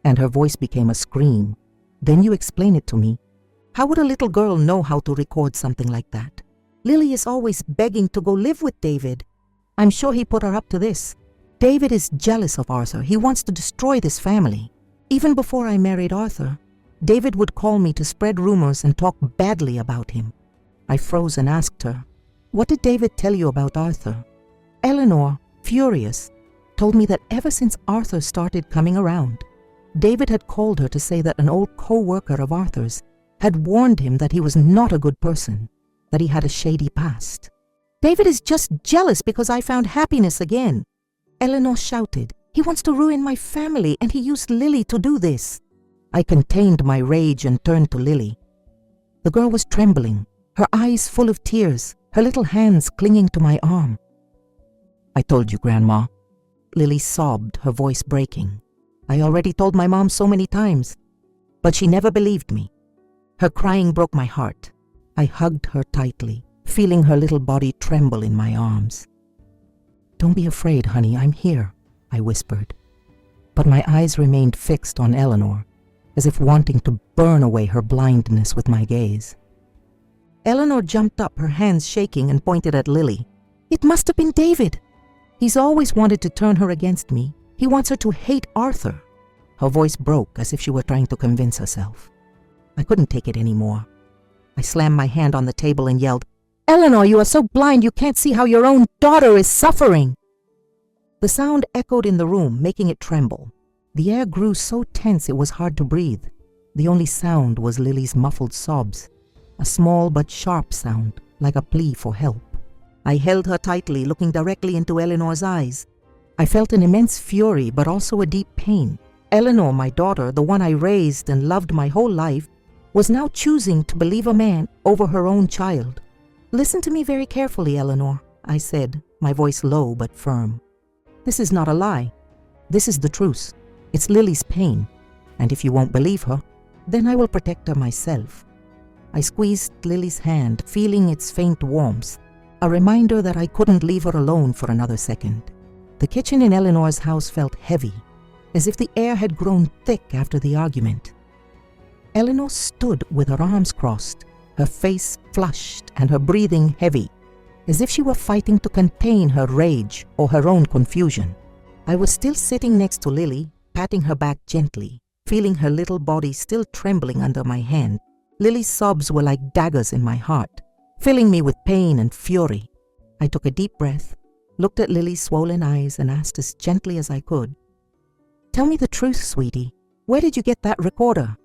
A: and her voice became a scream. "Then you explain it to me. How would a little girl know how to record something like that? Lily is always begging to go live with David. I'm sure he put her up to this. David is jealous of Arthur. He wants to destroy this family. Even before I married Arthur, David would call me to spread rumors and talk badly about him." I froze and asked her, "What did David tell you about Arthur?" Eleanor, furious, told me that ever since Arthur started coming around, David had called her to say that an old co-worker of Arthur's had warned him that he was not a good person, that he had a shady past. "David is just jealous because I found happiness again," Eleanor shouted. "He wants to ruin my family, and he used Lily to do this." I contained my rage and turned to Lily. The girl was trembling, her eyes full of tears, her little hands clinging to my arm. "I told you, Grandma." Lily sobbed, her voice breaking. "I already told my mom so many times, but she never believed me." Her crying broke my heart. I hugged her tightly, feeling her little body tremble in my arms. "Don't be afraid, honey, I'm here," I whispered. But my eyes remained fixed on Eleanor, as if wanting to burn away her blindness with my gaze. Eleanor jumped up, her hands shaking, and pointed at Lily. "It must have been David. He's always wanted to turn her against me. He wants her to hate Arthur." Her voice broke as if she were trying to convince herself. I couldn't take it anymore. I slammed my hand on the table and yelled, "Eleanor, you are so blind you can't see how your own daughter is suffering." The sound echoed in the room, making it tremble. The air grew so tense it was hard to breathe. The only sound was Lily's muffled sobs, a small but sharp sound, like a plea for help. I held her tightly, looking directly into Eleanor's eyes. I felt an immense fury, but also a deep pain. Eleanor, my daughter, the one I raised and loved my whole life, was now choosing to believe a man over her own child. "Listen to me very carefully, Eleanor," I said, my voice low but firm. "This is not a lie. This is the truth. It's Lily's pain. And if you won't believe her, then I will protect her myself." I squeezed Lily's hand, feeling its faint warmth, a reminder that I couldn't leave her alone for another second. The kitchen in Eleanor's house felt heavy, as if the air had grown thick after the argument. Eleanor stood with her arms crossed, her face flushed and her breathing heavy, as if she were fighting to contain her rage or her own confusion. I was still sitting next to Lily, patting her back gently, feeling her little body still trembling under my hand. Lily's sobs were like daggers in my heart, filling me with pain and fury. I took a deep breath, looked at Lily's swollen eyes and asked as gently as I could, "Tell me the truth, sweetie. Where did you get that recorder?"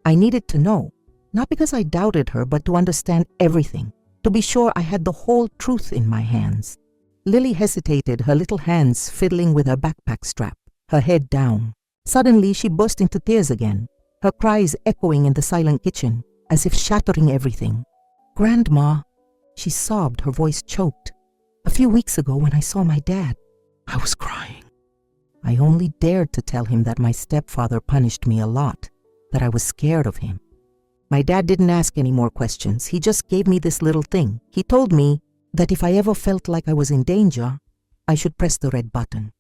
A: I needed to know, not because I doubted her, but to understand everything, to be sure I had the whole truth in my hands. Lily hesitated, her little hands fiddling with her backpack strap, her head down. Suddenly she burst into tears again, her cries echoing in the silent kitchen, as if shattering everything. "Grandma," she sobbed, her voice choked. "A few weeks ago when I saw my dad, I was crying. I only dared to tell him that my stepfather punished me a lot, that I was scared of him. My dad didn't ask any more questions. He just gave me this little thing. He told me that if I ever felt like I was in danger, I should press the red button."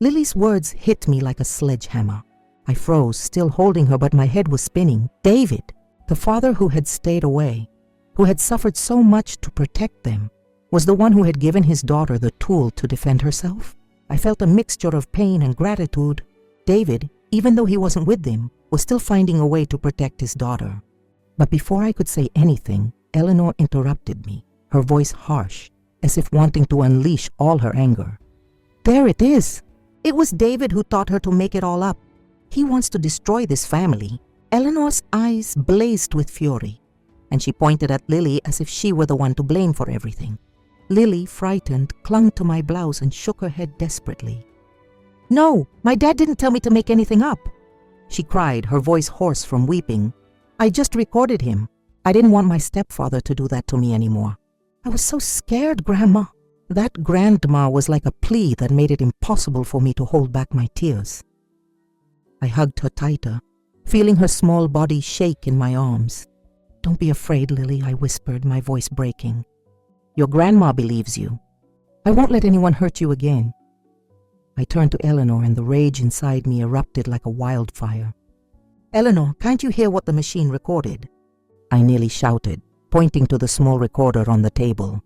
A: Lily's words hit me like a sledgehammer. I froze, still holding her, but my head was spinning. David, the father who had stayed away, who had suffered so much to protect them, was the one who had given his daughter the tool to defend herself. I felt a mixture of pain and gratitude. David, even though he wasn't with them, was still finding a way to protect his daughter. But before I could say anything, Eleanor interrupted me, her voice harsh, as if wanting to unleash all her anger. "There it is. It was David who taught her to make it all up. He wants to destroy this family." Eleanor's eyes blazed with fury, and she pointed at Lily as if she were the one to blame for everything. Lily, frightened, clung to my blouse and shook her head desperately. "No, my dad didn't tell me to make anything up," she cried, her voice hoarse from weeping. "I just recorded him. I didn't want my stepfather to do that to me anymore. I was so scared, Grandma." That grandma was like a plea that made it impossible for me to hold back my tears. I hugged her tighter, feeling her small body shake in my arms. "Don't be afraid, Lily," I whispered, my voice breaking. "Your grandma believes you. I won't let anyone hurt you again." I turned to Eleanor and the rage inside me erupted like a wildfire. "Eleanor, can't you hear what the machine recorded?" I nearly shouted, pointing to the small recorder on the table.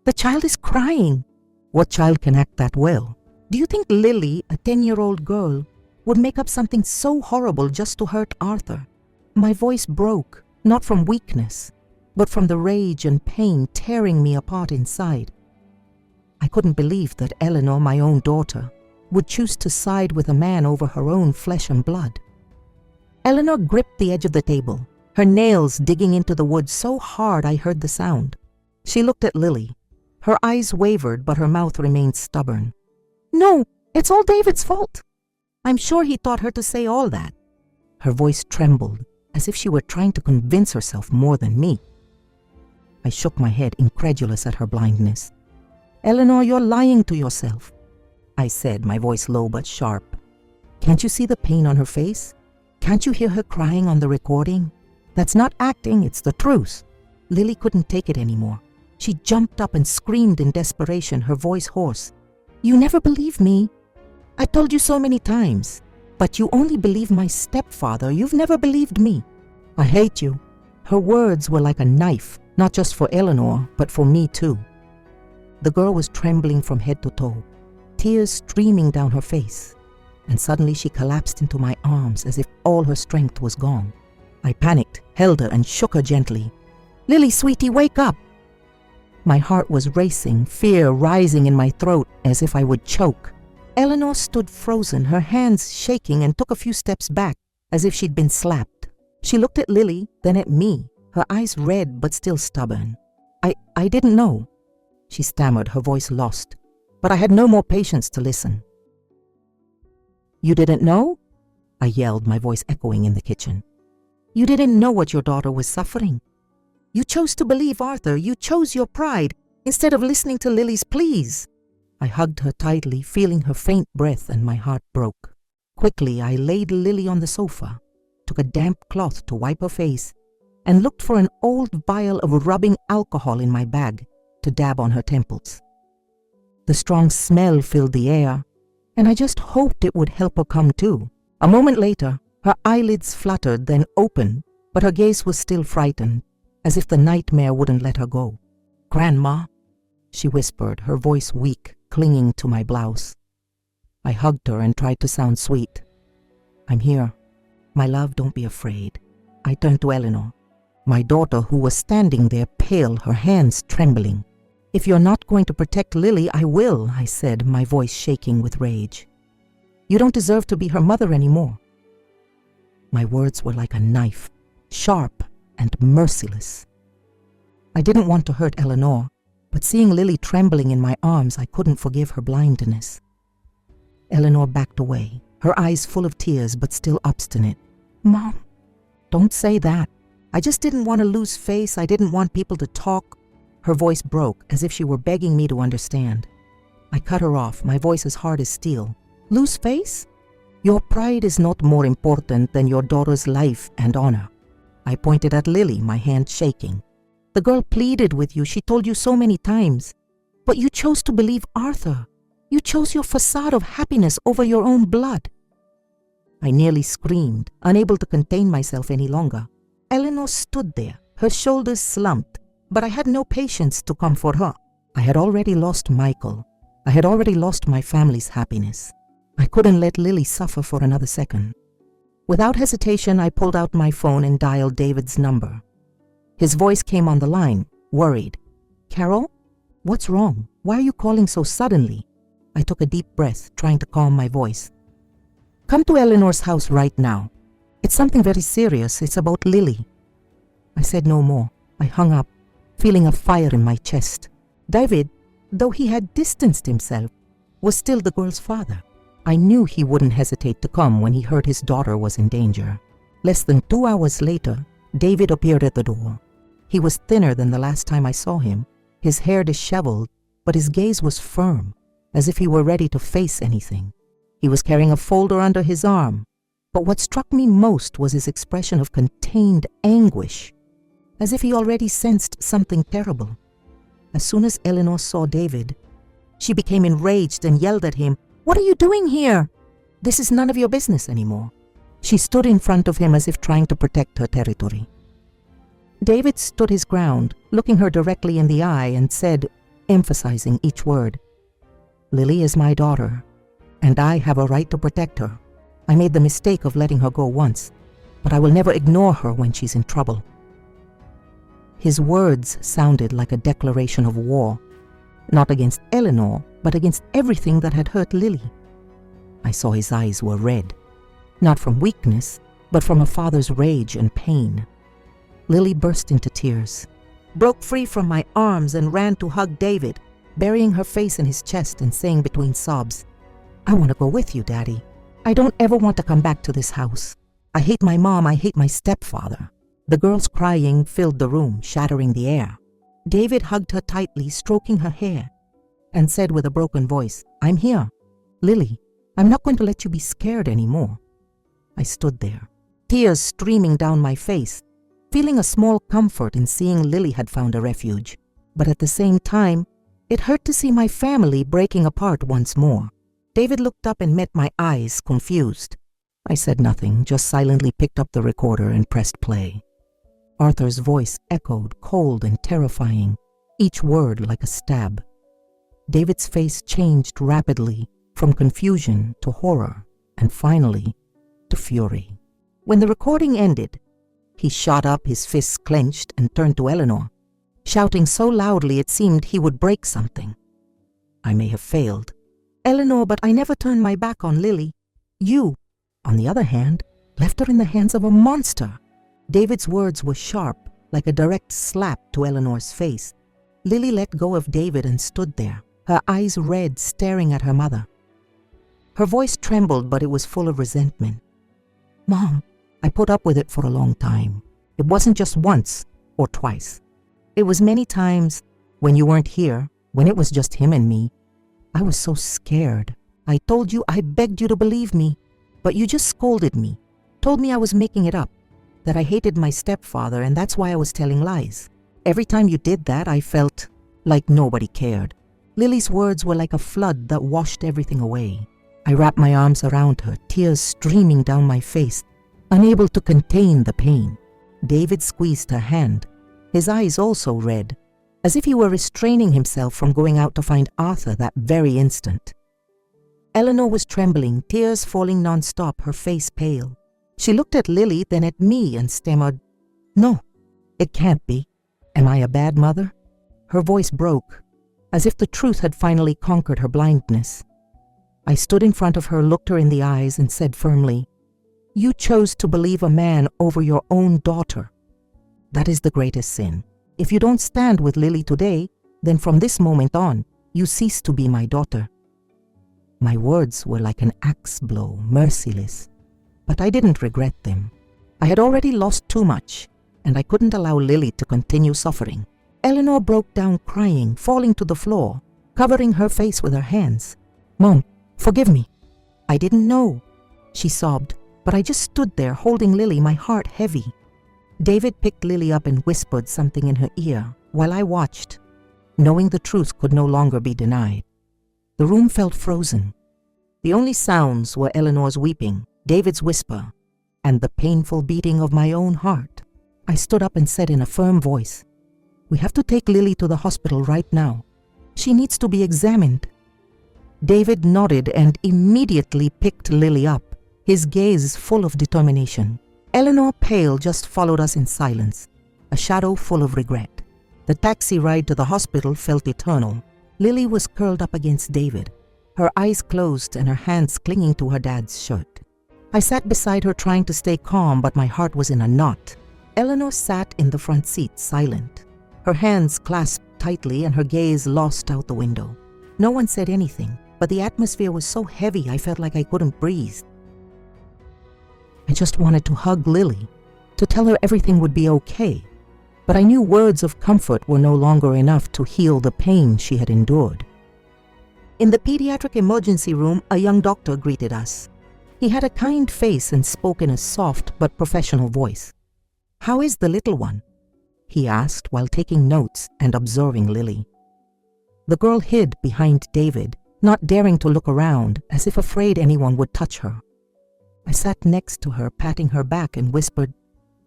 A: "The child is crying." "What child can act that well? Do you think Lily, a 10-year-old girl, would make up something so horrible just to hurt Arthur?" My voice broke, not from weakness, but from the rage and pain tearing me apart inside. I couldn't believe that Eleanor, my own daughter, would choose to side with a man over her own flesh and blood. Eleanor gripped the edge of the table, her nails digging into the wood so hard I heard the sound. She looked at Lily. Her eyes wavered, but her mouth remained stubborn. "No, it's all David's fault. I'm sure he taught her to say all that." Her voice trembled, as if she were trying to convince herself more than me. I shook my head, incredulous at her blindness. "Eleanor, you're lying to yourself," I said, my voice low but sharp. "Can't you see the pain on her face? Can't you hear her crying on the recording? That's not acting, it's the truth." Lily couldn't take it anymore. She jumped up and screamed in desperation, her voice hoarse. "You never believe me. I told you so many times. But you only believe my stepfather. You've never believed me. I hate you." Her words were like a knife, not just for Eleanor, but for me too. The girl was trembling from head to toe, tears streaming down her face, and suddenly she collapsed into my arms as if all her strength was gone. I panicked, held her, and shook her gently. "Lily, sweetie, wake up!" My heart was racing, fear rising in my throat as if I would choke. Eleanor stood frozen, her hands shaking, and took a few steps back, as if she'd been slapped. She looked at Lily, then at me, her eyes red but still stubborn. I didn't know," she stammered, her voice lost, but I had no more patience to listen. You didn't know? I yelled, my voice echoing in the kitchen. You didn't know what your daughter was suffering. You chose to believe Arthur. You chose your pride instead of listening to Lily's pleas. I hugged her tightly, feeling her faint breath, and my heart broke. Quickly, I laid Lily on the sofa, took a damp cloth to wipe her face, and looked for an old vial of rubbing alcohol in my bag to dab on her temples. The strong smell filled the air, and I just hoped it would help her come to. A moment later, her eyelids fluttered, then opened, but her gaze was still frightened, as if the nightmare wouldn't let her go. "Grandma," she whispered, her voice weak, clinging to my blouse. I hugged her and tried to sound sweet. "I'm here. My love, don't be afraid." I turned to Eleanor, my daughter, who was standing there pale, her hands trembling. "If you're not going to protect Lily, I will," I said, my voice shaking with rage. "You don't deserve to be her mother anymore." My words were like a knife, sharp and merciless. I didn't want to hurt Eleanor, but seeing Lily trembling in my arms, I couldn't forgive her blindness. Eleanor backed away, her eyes full of tears but still obstinate. "Mom, don't say that. I just didn't want to lose face. I didn't want people to talk." Her voice broke, as if she were begging me to understand. I cut her off, my voice as hard as steel. "Lose face? Your pride is not more important than your daughter's life and honor." I pointed at Lily, my hand shaking. "The girl pleaded with you. She told you so many times. But you chose to believe Arthur. You chose your facade of happiness over your own blood." I nearly screamed, unable to contain myself any longer. Eleanor stood there, her shoulders slumped, but I had no patience to comfort her. I had already lost Michael. I had already lost my family's happiness. I couldn't let Lily suffer for another second. Without hesitation, I pulled out my phone and dialed David's number. His voice came on the line, worried. "Carol? What's wrong? Why are you calling so suddenly?" I took a deep breath, trying to calm my voice. "Come to Eleanor's house right now. It's something very serious. It's about Lily." I said no more. I hung up, feeling a fire in my chest. David, though he had distanced himself, was still the girl's father. I knew he wouldn't hesitate to come when he heard his daughter was in danger. Less than 2 hours later, David appeared at the door. He was thinner than the last time I saw him, his hair disheveled, but his gaze was firm, as if he were ready to face anything. He was carrying a folder under his arm, but what struck me most was his expression of contained anguish, as if he already sensed something terrible. As soon as Eleanor saw David, she became enraged and yelled at him, "What are you doing here? This is none of your business anymore." She stood in front of him as if trying to protect her territory. David stood his ground, looking her directly in the eye, and said, emphasizing each word, "Lily is my daughter, and I have a right to protect her. I made the mistake of letting her go once, but I will never ignore her when she's in trouble." His words sounded like a declaration of war, not against Eleanor, but against everything that had hurt Lily. I saw his eyes were red, not from weakness, but from a father's rage and pain. Lily burst into tears, broke free from my arms, and ran to hug David, burying her face in his chest and saying between sobs, "I want to go with you, Daddy. I don't ever want to come back to this house. I hate my mom. I hate my stepfather." The girl's crying filled the room, shattering the air. David hugged her tightly, stroking her hair, and said with a broken voice, "I'm here. Lily, I'm not going to let you be scared anymore." I stood there, tears streaming down my face, feeling a small comfort in seeing Lily had found a refuge. But at the same time, it hurt to see my family breaking apart once more. David looked up and met my eyes, confused. I said nothing, just silently picked up the recorder and pressed play. Arthur's voice echoed, cold and terrifying, each word like a stab. David's face changed rapidly, from confusion to horror, and finally to fury. When the recording ended, he shot up, his fists clenched, and turned to Eleanor, shouting so loudly it seemed he would break something. I may have failed, Eleanor, but I never turned my back on Lily. You, on the other hand, left her in the hands of a monster. David's words were sharp, like a direct slap to Eleanor's face. Lily let go of David and stood there, her eyes red, staring at her mother. Her voice trembled, but it was full of resentment. Mom, I put up with it for a long time. It wasn't just once or twice. It was many times when you weren't here, when it was just him and me. I was so scared. I told you, I begged you to believe me, but you just scolded me, told me I was making it up, that I hated my stepfather and that's why I was telling lies. Every time you did that, I felt like nobody cared. Lily's words were like a flood that washed everything away. I wrapped my arms around her, tears streaming down my face, unable to contain the pain. David squeezed her hand, his eyes also red, as if he were restraining himself from going out to find Arthur that very instant. Eleanor was trembling, tears falling non-stop, her face pale. She looked at Lily, then at me and stammered, "No, it can't be. Am I a bad mother?" Her voice broke, as if the truth had finally conquered her blindness. I stood in front of her, looked her in the eyes, and said firmly, "You chose to believe a man over your own daughter. That is the greatest sin. If you don't stand with Lily today, then from this moment on, you cease to be my daughter." My words were like an axe blow, merciless, but I didn't regret them. I had already lost too much, and I couldn't allow Lily to continue suffering. Eleanor broke down crying, falling to the floor, covering her face with her hands. "Mom, forgive me. I didn't know," she sobbed, but I just stood there holding Lily, my heart heavy. David picked Lily up and whispered something in her ear while I watched, knowing the truth could no longer be denied. The room felt frozen. The only sounds were Eleanor's weeping, David's whisper, and the painful beating of my own heart. I stood up and said in a firm voice, "We have to take Lily to the hospital right now. She needs to be examined." David nodded and immediately picked Lily up, his gaze full of determination. Eleanor, pale, just followed us in silence, a shadow full of regret. The taxi ride to the hospital felt eternal. Lily was curled up against David, her eyes closed and her hands clinging to her dad's shirt. I sat beside her trying to stay calm, but my heart was in a knot. Eleanor sat in the front seat, silent, her hands clasped tightly and her gaze lost out the window. No one said anything, but the atmosphere was so heavy I felt like I couldn't breathe. I just wanted to hug Lily, to tell her everything would be okay, but I knew words of comfort were no longer enough to heal the pain she had endured. In the pediatric emergency room, a young doctor greeted us. He had a kind face and spoke in a soft but professional voice. "How is the little one?" he asked while taking notes and observing Lily. The girl hid behind David, not daring to look around, as if afraid anyone would touch her. I sat next to her, patting her back, and whispered,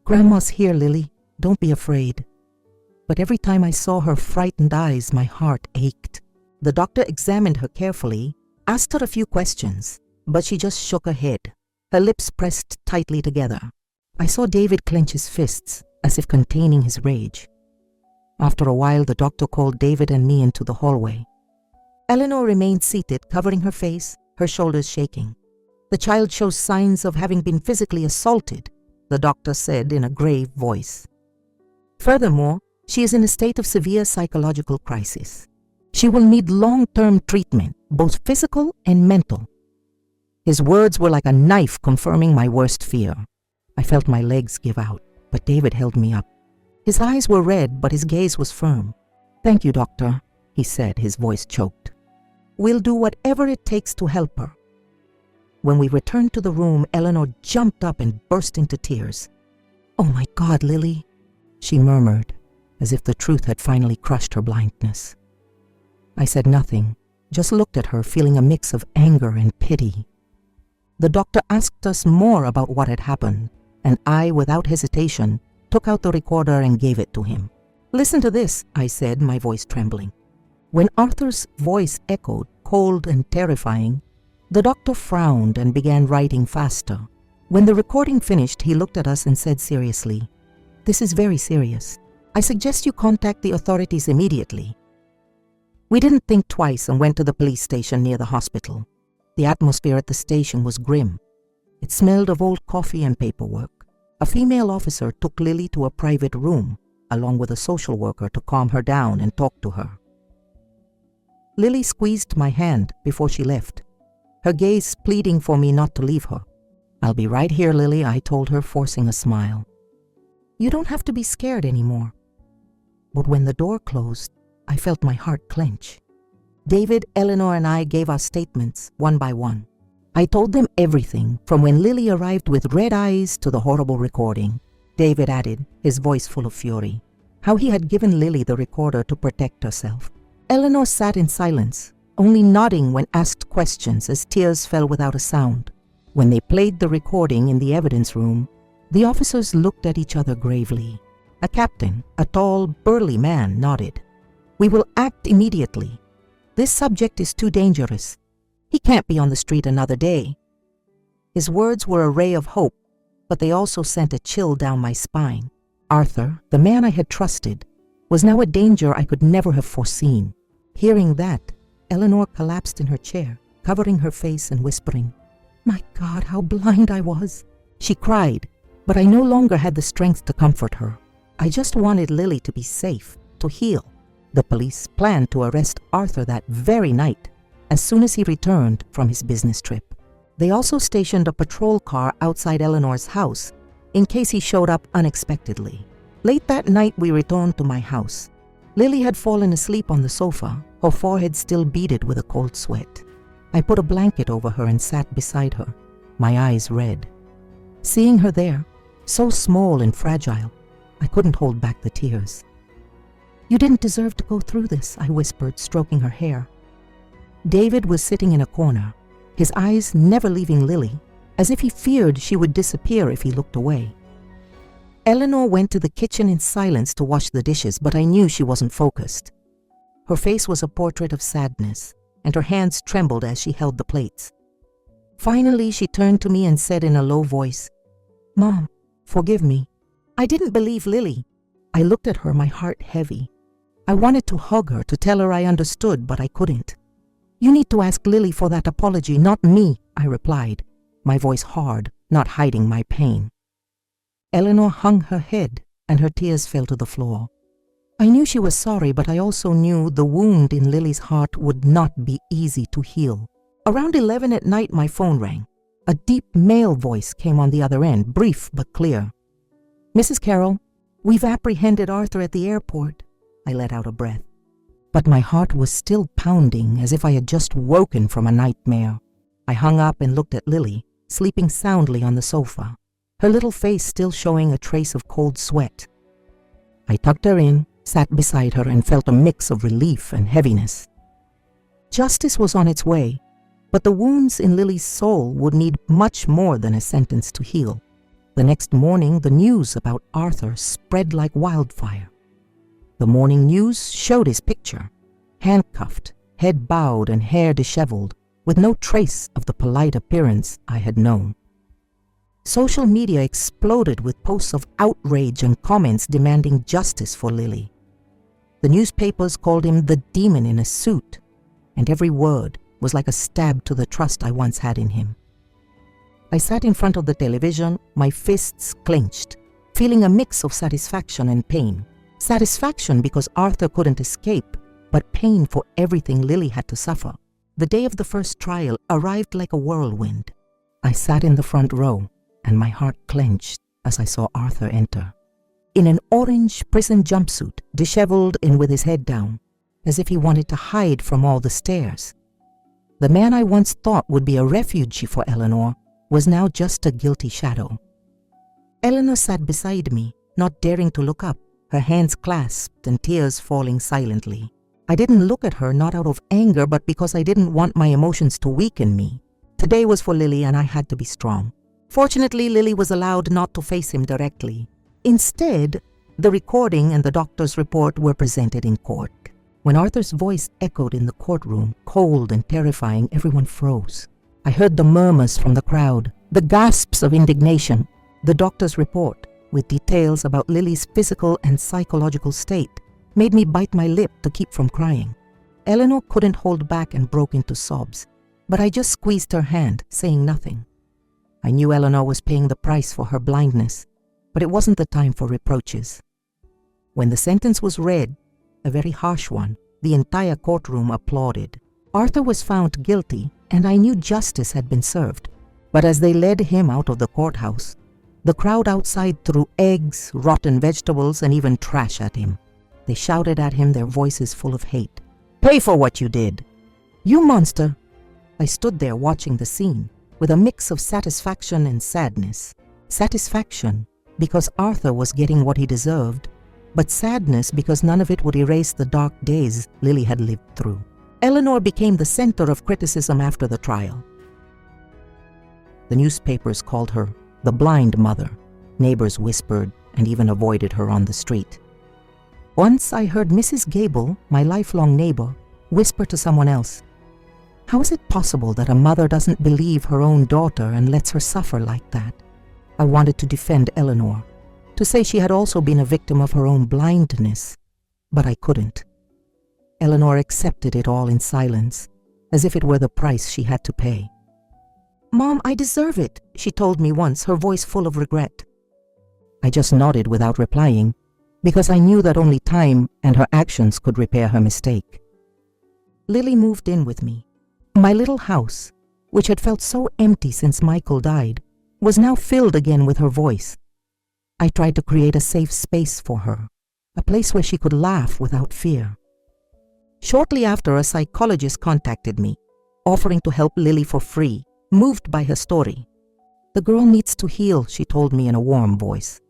A: "Grandma's here, Lily. Don't be afraid." But every time I saw her frightened eyes, my heart ached. The doctor examined her carefully, asked her a few questions, but she just shook her head, her lips pressed tightly together. I saw David clench his fists, as if containing his rage. After a while, the doctor called David and me into the hallway. Eleanor remained seated, covering her face, her shoulders shaking. "The child shows signs of having been physically assaulted," the doctor said in a grave voice. "Furthermore, she is in a state of severe psychological crisis. She will need long-term treatment, both physical and mental." His words were like a knife confirming my worst fear. I felt my legs give out, but David held me up. His eyes were red, but his gaze was firm. "Thank you, doctor," he said, his voice choked. "We'll do whatever it takes to help her." When we returned to the room, Eleanor jumped up and burst into tears. "Oh my God, Lily," she murmured, as if the truth had finally crushed her blindness. I said nothing, just looked at her, feeling a mix of anger and pity. The doctor asked us more about what had happened, and I, without hesitation, took out the recorder and gave it to him. "Listen to this," I said, my voice trembling. When Arthur's voice echoed, cold and terrifying, the doctor frowned and began writing faster. When the recording finished, he looked at us and said seriously, "This is very serious. I suggest you contact the authorities immediately." We didn't think twice and went to the police station near the hospital. The atmosphere at the station was grim. It smelled of old coffee and paperwork. A female officer took Lily to a private room, along with a social worker, to calm her down and talk to her. Lily squeezed my hand before she left. her gaze pleading for me not to leave her. "I'll be right here, Lily," I told her, forcing a smile. "You don't have to be scared anymore." But when the door closed, I felt my heart clench. David, Eleanor, and I gave our statements one by one. I told them everything, from when Lily arrived with red eyes to the horrible recording. David added, his voice full of fury, how he had given Lily the recorder to protect herself. Eleanor sat in silence, only nodding when asked questions as tears fell without a sound. When they played the recording in the evidence room, the officers looked at each other gravely. A captain, a tall, burly man, nodded. "We will act immediately. This subject is too dangerous. He can't be on the street another day." His words were a ray of hope, but they also sent a chill down my spine. Arthur, the man I had trusted, was now a danger I could never have foreseen. Hearing that, Eleanor collapsed in her chair, covering her face and whispering, "My God, how blind I was." She cried, but I no longer had the strength to comfort her. I just wanted Lily to be safe, to heal. The police planned to arrest Arthur that very night, as soon as he returned from his business trip. They also stationed a patrol car outside Eleanor's house, in case he showed up unexpectedly. Late that night, we returned to my house. Lily had fallen asleep on the sofa, her forehead still beaded with a cold sweat. I put a blanket over her and sat beside her, my eyes red. Seeing her there, so small and fragile, I couldn't hold back the tears. "You didn't deserve to go through this," I whispered, stroking her hair. David was sitting in a corner, his eyes never leaving Lily, as if he feared she would disappear if he looked away. Eleanor went to the kitchen in silence to wash the dishes, but I knew she wasn't focused. Her face was a portrait of sadness, and her hands trembled as she held the plates. Finally, she turned to me and said in a low voice, "Mom, forgive me. I didn't believe Lily." I looked at her, my heart heavy. I wanted to hug her, to tell her I understood, but I couldn't. "You need to ask Lily for that apology, not me," I replied, my voice hard, not hiding my pain. Eleanor hung her head, and her tears fell to the floor. I knew she was sorry, but I also knew the wound in Lily's heart would not be easy to heal. Around 11 at night, my phone rang. A deep male voice came on the other end, brief but clear. "Mrs. Carroll, we've apprehended Arthur at the airport." I let out a breath. But my heart was still pounding as if I had just woken from a nightmare. I hung up and looked at Lily, sleeping soundly on the sofa, her little face still showing a trace of cold sweat. I tucked her in, sat beside her, and felt a mix of relief and heaviness. Justice was on its way, but the wounds in Lily's soul would need much more than a sentence to heal. The next morning, the news about Arthur spread like wildfire. The morning news showed his picture, handcuffed, head bowed and hair disheveled, with no trace of the polite appearance I had known. Social media exploded with posts of outrage and comments demanding justice for Lily. The newspapers called him the demon in a suit, and every word was like a stab to the trust I once had in him. I sat in front of the television, my fists clenched, feeling a mix of satisfaction and pain. Satisfaction because Arthur couldn't escape, but pain for everything Lily had to suffer. The day of the first trial arrived like a whirlwind. I sat in the front row, and my heart clenched as I saw Arthur enter. In an orange prison jumpsuit, disheveled and with his head down, as if he wanted to hide from all the stares. The man I once thought would be a refuge for Eleanor was now just a guilty shadow. Eleanor sat beside me, not daring to look up, her hands clasped and tears falling silently. I didn't look at her, not out of anger, but because I didn't want my emotions to weaken me. Today was for Lily, and I had to be strong. Fortunately, Lily was allowed not to face him directly. Instead, the recording and the doctor's report were presented in court. When Arthur's voice echoed in the courtroom, cold and terrifying, everyone froze. I heard the murmurs from the crowd, the gasps of indignation. The doctor's report, with details about Lily's physical and psychological state, made me bite my lip to keep from crying. Eleanor couldn't hold back and broke into sobs, but I just squeezed her hand, saying nothing. I knew Eleanor was paying the price for her blindness, but it wasn't the time for reproaches. When the sentence was read, a very harsh one, the entire courtroom applauded. Arthur was found guilty, and I knew justice had been served. But as they led him out of the courthouse, the crowd outside threw eggs, rotten vegetables, and even trash at him. They shouted at him, their voices full of hate. "Pay for what you did! You monster!" I stood there watching the scene, with a mix of satisfaction and sadness. Satisfaction because Arthur was getting what he deserved, but sadness because none of it would erase the dark days Lily had lived through. Eleanor became the center of criticism after the trial. The newspapers called her the blind mother. Neighbors whispered and even avoided her on the street. Once I heard Mrs. Gable, my lifelong neighbor, whisper to someone else, "How is it possible that a mother doesn't believe her own daughter and lets her suffer like that?" I wanted to defend Eleanor, to say she had also been a victim of her own blindness, but I couldn't. Eleanor accepted it all in silence, as if it were the price she had to pay. "Mom, I deserve it," she told me once, her voice full of regret. I just nodded without replying, because I knew that only time and her actions could repair her mistake. Lily moved in with me. My little house, which had felt so empty since Michael died, was now filled again with her voice. I tried to create a safe space for her, a place where she could laugh without fear. Shortly after, a psychologist contacted me, offering to help Lily for free, moved by her story. "The girl needs to heal," she told me in a warm voice.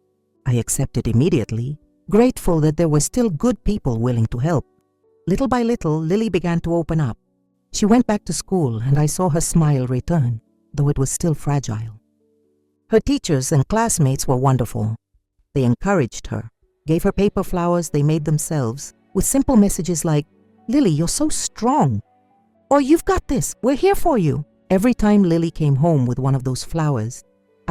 A: I accepted immediately, grateful that there were still good people willing to help. Little by little, Lily began to open up. She went back to school, and I saw her smile return, though it was still fragile. Her teachers and classmates were wonderful. They encouraged her, gave her paper flowers they made themselves, with simple messages like, "Lily, you're so strong," or "You've got this, we're here for you." Every time Lily came home with one of those flowers,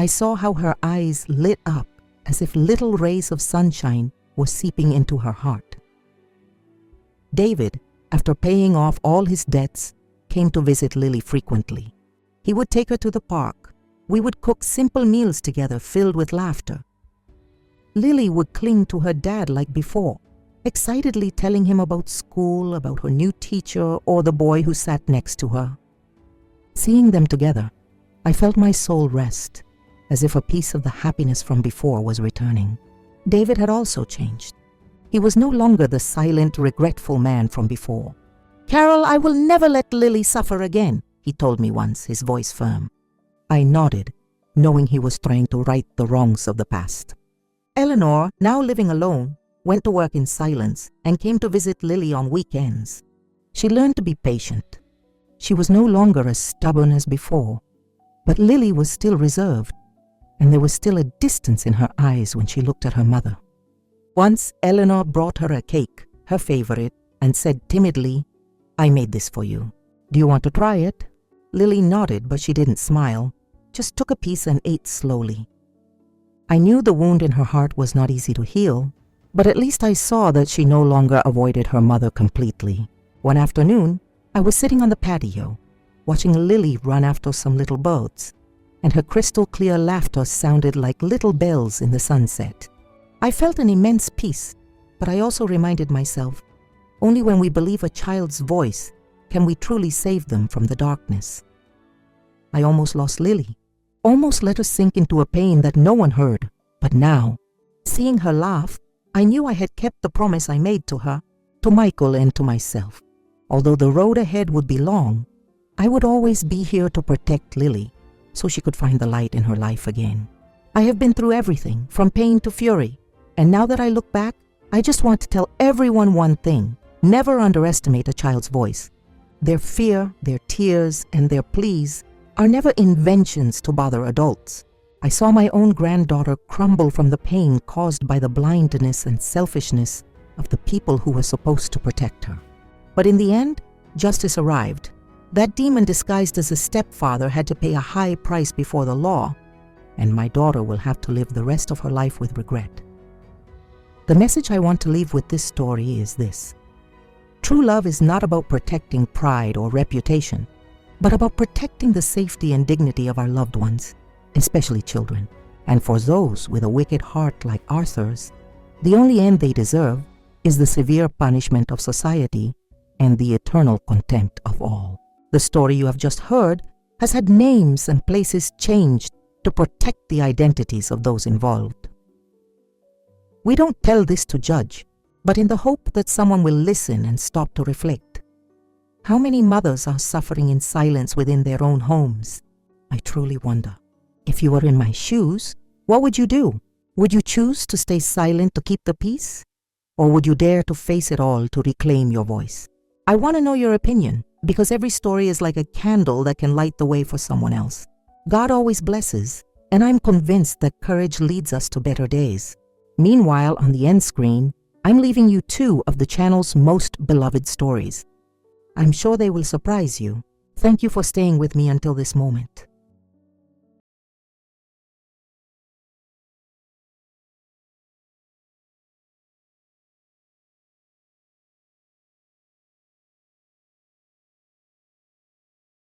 A: I saw how her eyes lit up as if little rays of sunshine were seeping into her heart. David, after paying off all his debts, came to visit Lily frequently. He would take her to the park. We would cook simple meals together filled with laughter. Lily would cling to her dad like before, excitedly telling him about school, about her new teacher, or the boy who sat next to her. Seeing them together, I felt my soul rest, as if a piece of the happiness from before was returning. David had also changed. He was no longer the silent, regretful man from before. "Carol, I will never let Lily suffer again," he told me once, his voice firm. I nodded, knowing he was trying to right the wrongs of the past. Eleanor, now living alone, went to work in silence and came to visit Lily on weekends. She learned to be patient. She was no longer as stubborn as before, but Lily was still reserved, and there was still a distance in her eyes when she looked at her mother. Once, Eleanor brought her a cake, her favorite, and said timidly, "I made this for you. Do you want to try it?" Lily nodded, but she didn't smile, just took a piece and ate slowly. I knew the wound in her heart was not easy to heal, but at least I saw that she no longer avoided her mother completely. One afternoon, I was sitting on the patio, watching Lily run after some little birds, and her crystal-clear laughter sounded like little bells in the sunset. I felt an immense peace, but I also reminded myself, only when we believe a child's voice can we truly save them from the darkness. I almost lost Lily, almost let her sink into a pain that no one heard, but now, seeing her laugh, I knew I had kept the promise I made to her, to Michael and to myself. Although the road ahead would be long, I would always be here to protect Lily, so she could find the light in her life again. I have been through everything, from pain to fury, and now that I look back, I just want to tell everyone one thing: never underestimate a child's voice. Their fear, their tears, and their pleas are never inventions to bother adults. I saw my own granddaughter crumble from the pain caused by the blindness and selfishness of the people who were supposed to protect her. But in the end, justice arrived. That demon disguised as a stepfather had to pay a high price before the law, and my daughter will have to live the rest of her life with regret. The message I want to leave with this story is this: true love is not about protecting pride or reputation, but about protecting the safety and dignity of our loved ones, especially children. And for those with a wicked heart like Arthur's, the only end they deserve is the severe punishment of society and the eternal contempt of all. The story you have just heard has had names and places changed to protect the identities of those involved. We don't tell this to judge, but in the hope that someone will listen and stop to reflect. How many mothers are suffering in silence within their own homes? I truly wonder. If you were in my shoes, what would you do? Would you choose to stay silent to keep the peace? Or would you dare to face it all to reclaim your voice? I want to know your opinion, because every story is like a candle that can light the way for someone else. God always blesses, and I'm convinced that courage leads us to better days. Meanwhile, on the end screen, I'm leaving you 2 of the channel's most beloved stories. I'm sure they will surprise you. Thank you for staying with me until this moment.